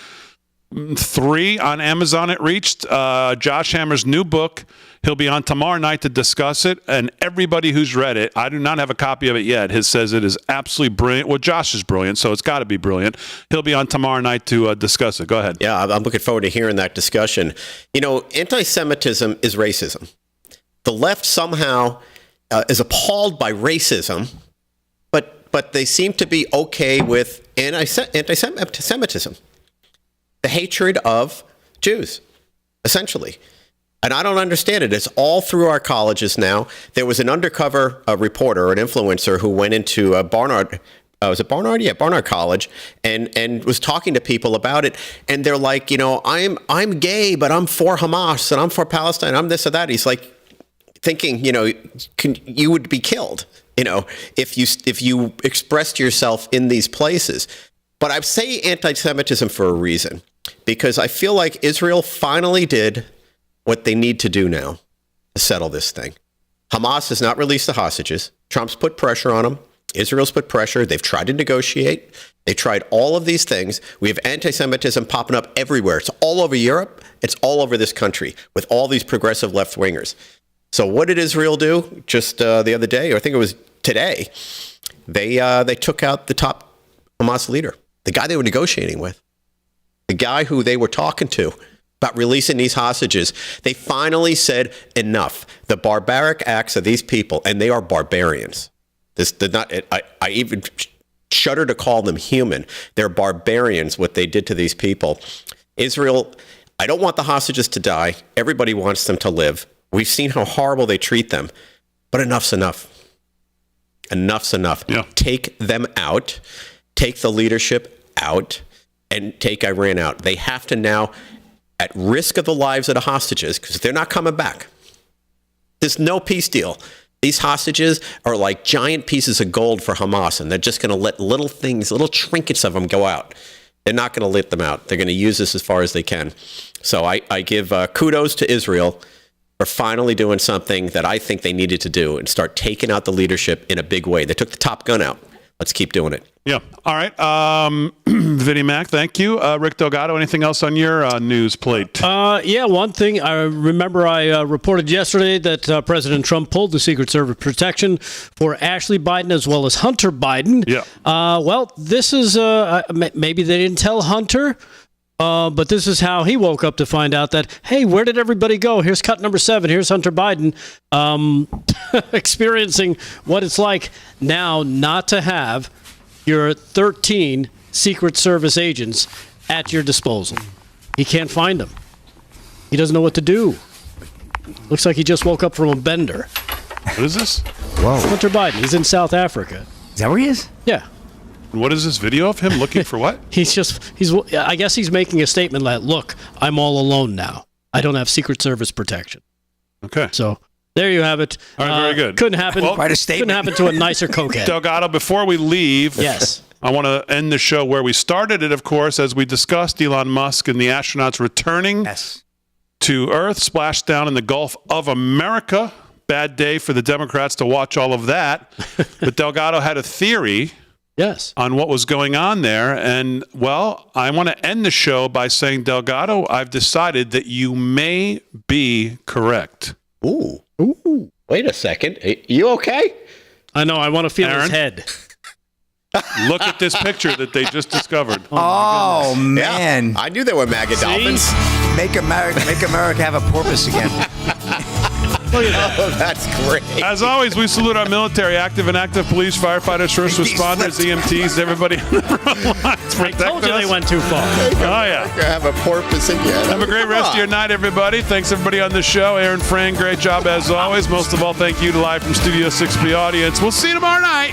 3 on Amazon. It reached Josh Hammer's new book. He'll be on tomorrow night to discuss it, and everybody who's read it, I do not have a copy of it yet, says it is absolutely brilliant. Well, Josh is brilliant, so it's got to be brilliant. He'll be on tomorrow night to discuss it. Go ahead. Yeah, I'm looking forward to hearing that discussion. Anti-Semitism is racism. The left somehow is appalled by racism, but they seem to be okay with anti-Semitism, the hatred of Jews, essentially. And I don't understand it. It's all through our colleges now. There was an undercover reporter, an influencer, who went into Barnard. Was it Barnard? Yeah, Barnard College, and was talking to people about it. And they're like, I'm gay, but I'm for Hamas and I'm for Palestine. I'm this or that. He's like thinking, you would be killed, if you expressed yourself in these places. But I say anti-Semitism for a reason, because I feel like Israel finally did what they need to do now to settle this thing. Hamas has not released the hostages. Trump's put pressure on them. Israel's put pressure. They've tried to negotiate. They tried all of these things. We have anti-Semitism popping up everywhere. It's all over Europe. It's all over this country with all these progressive left-wingers. So what did Israel do just the other day? Or I think it was today. They took out the top Hamas leader, the guy they were negotiating with, the guy who they were talking to about releasing these hostages. They finally said enough. The barbaric acts of these people, and they are barbarians. I even shudder to call them human. They're barbarians, what they did to these people. Israel, I don't want the hostages to die. Everybody wants them to live. We've seen how horrible they treat them, but enough's enough. Enough's enough. Yeah. Take them out, take the leadership out, and take Iran out. They have to now, at risk of the lives of the hostages, because they're not coming back. There's no peace deal. These hostages are like giant pieces of gold for Hamas, and they're just going to let little things, little trinkets of them go out. They're not going to let them out. They're going to use this as far as they can. So I give kudos to Israel for finally doing something that I think they needed to do and start taking out the leadership in a big way. They took the Top Gun out. Let's keep doing it. Yeah. All right. Vinnie Mac, thank you. Rick Delgado, anything else on your news plate? Yeah, one thing. I remember I reported yesterday that President Trump pulled the Secret Service protection for Ashley Biden as well as Hunter Biden. Yeah. Well, this is maybe they didn't tell Hunter, but this is how he woke up to find out that, hey, where did everybody go? Here's cut number 7. Here's Hunter Biden experiencing what it's like now not to have your 13 Secret Service agents at your disposal. He can't find them. He doesn't know what to do. Looks like he just woke up from a bender. What is this? Whoa. Hunter Biden. He's in South Africa. Is that where he is? Yeah. What is this video of him looking for what? I guess he's making a statement like, look, I'm all alone now. I don't have Secret Service protection. Okay. So there you have it. All right, very good. Couldn't happen. Well, quite a statement. Couldn't happen to a nicer cokehead. Delgado, before we leave, yes, I want to end the show where we started it, of course, as we discussed Elon Musk and the astronauts returning to Earth, splashed down in the Gulf of America. Bad day for the Democrats to watch all of that. But Delgado had a theory on what was going on there. And, well, I want to end the show by saying, Delgado, I've decided that you may be correct. Ooh. Wait a second. You okay? I know. I want to feel Aaron? his head. Look at this picture that they just discovered. Oh man. I knew there were MAGA dolphins. Make America have a porpoise again. Oh, that's great. As always, we salute our military, active and active police, firefighters, first responders, EMTs, everybody on the front lines. I told you they went too far. Oh, yeah. Have a porpoise again. Have a great rest of your night, everybody. Thanks, everybody, on the show. Aaron Frang, great job as always. Most of all, thank you to Live from Studio 6B audience. We'll see you tomorrow night.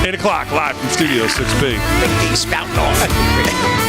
8 o'clock, live from Studio 6B. Big D spouting off.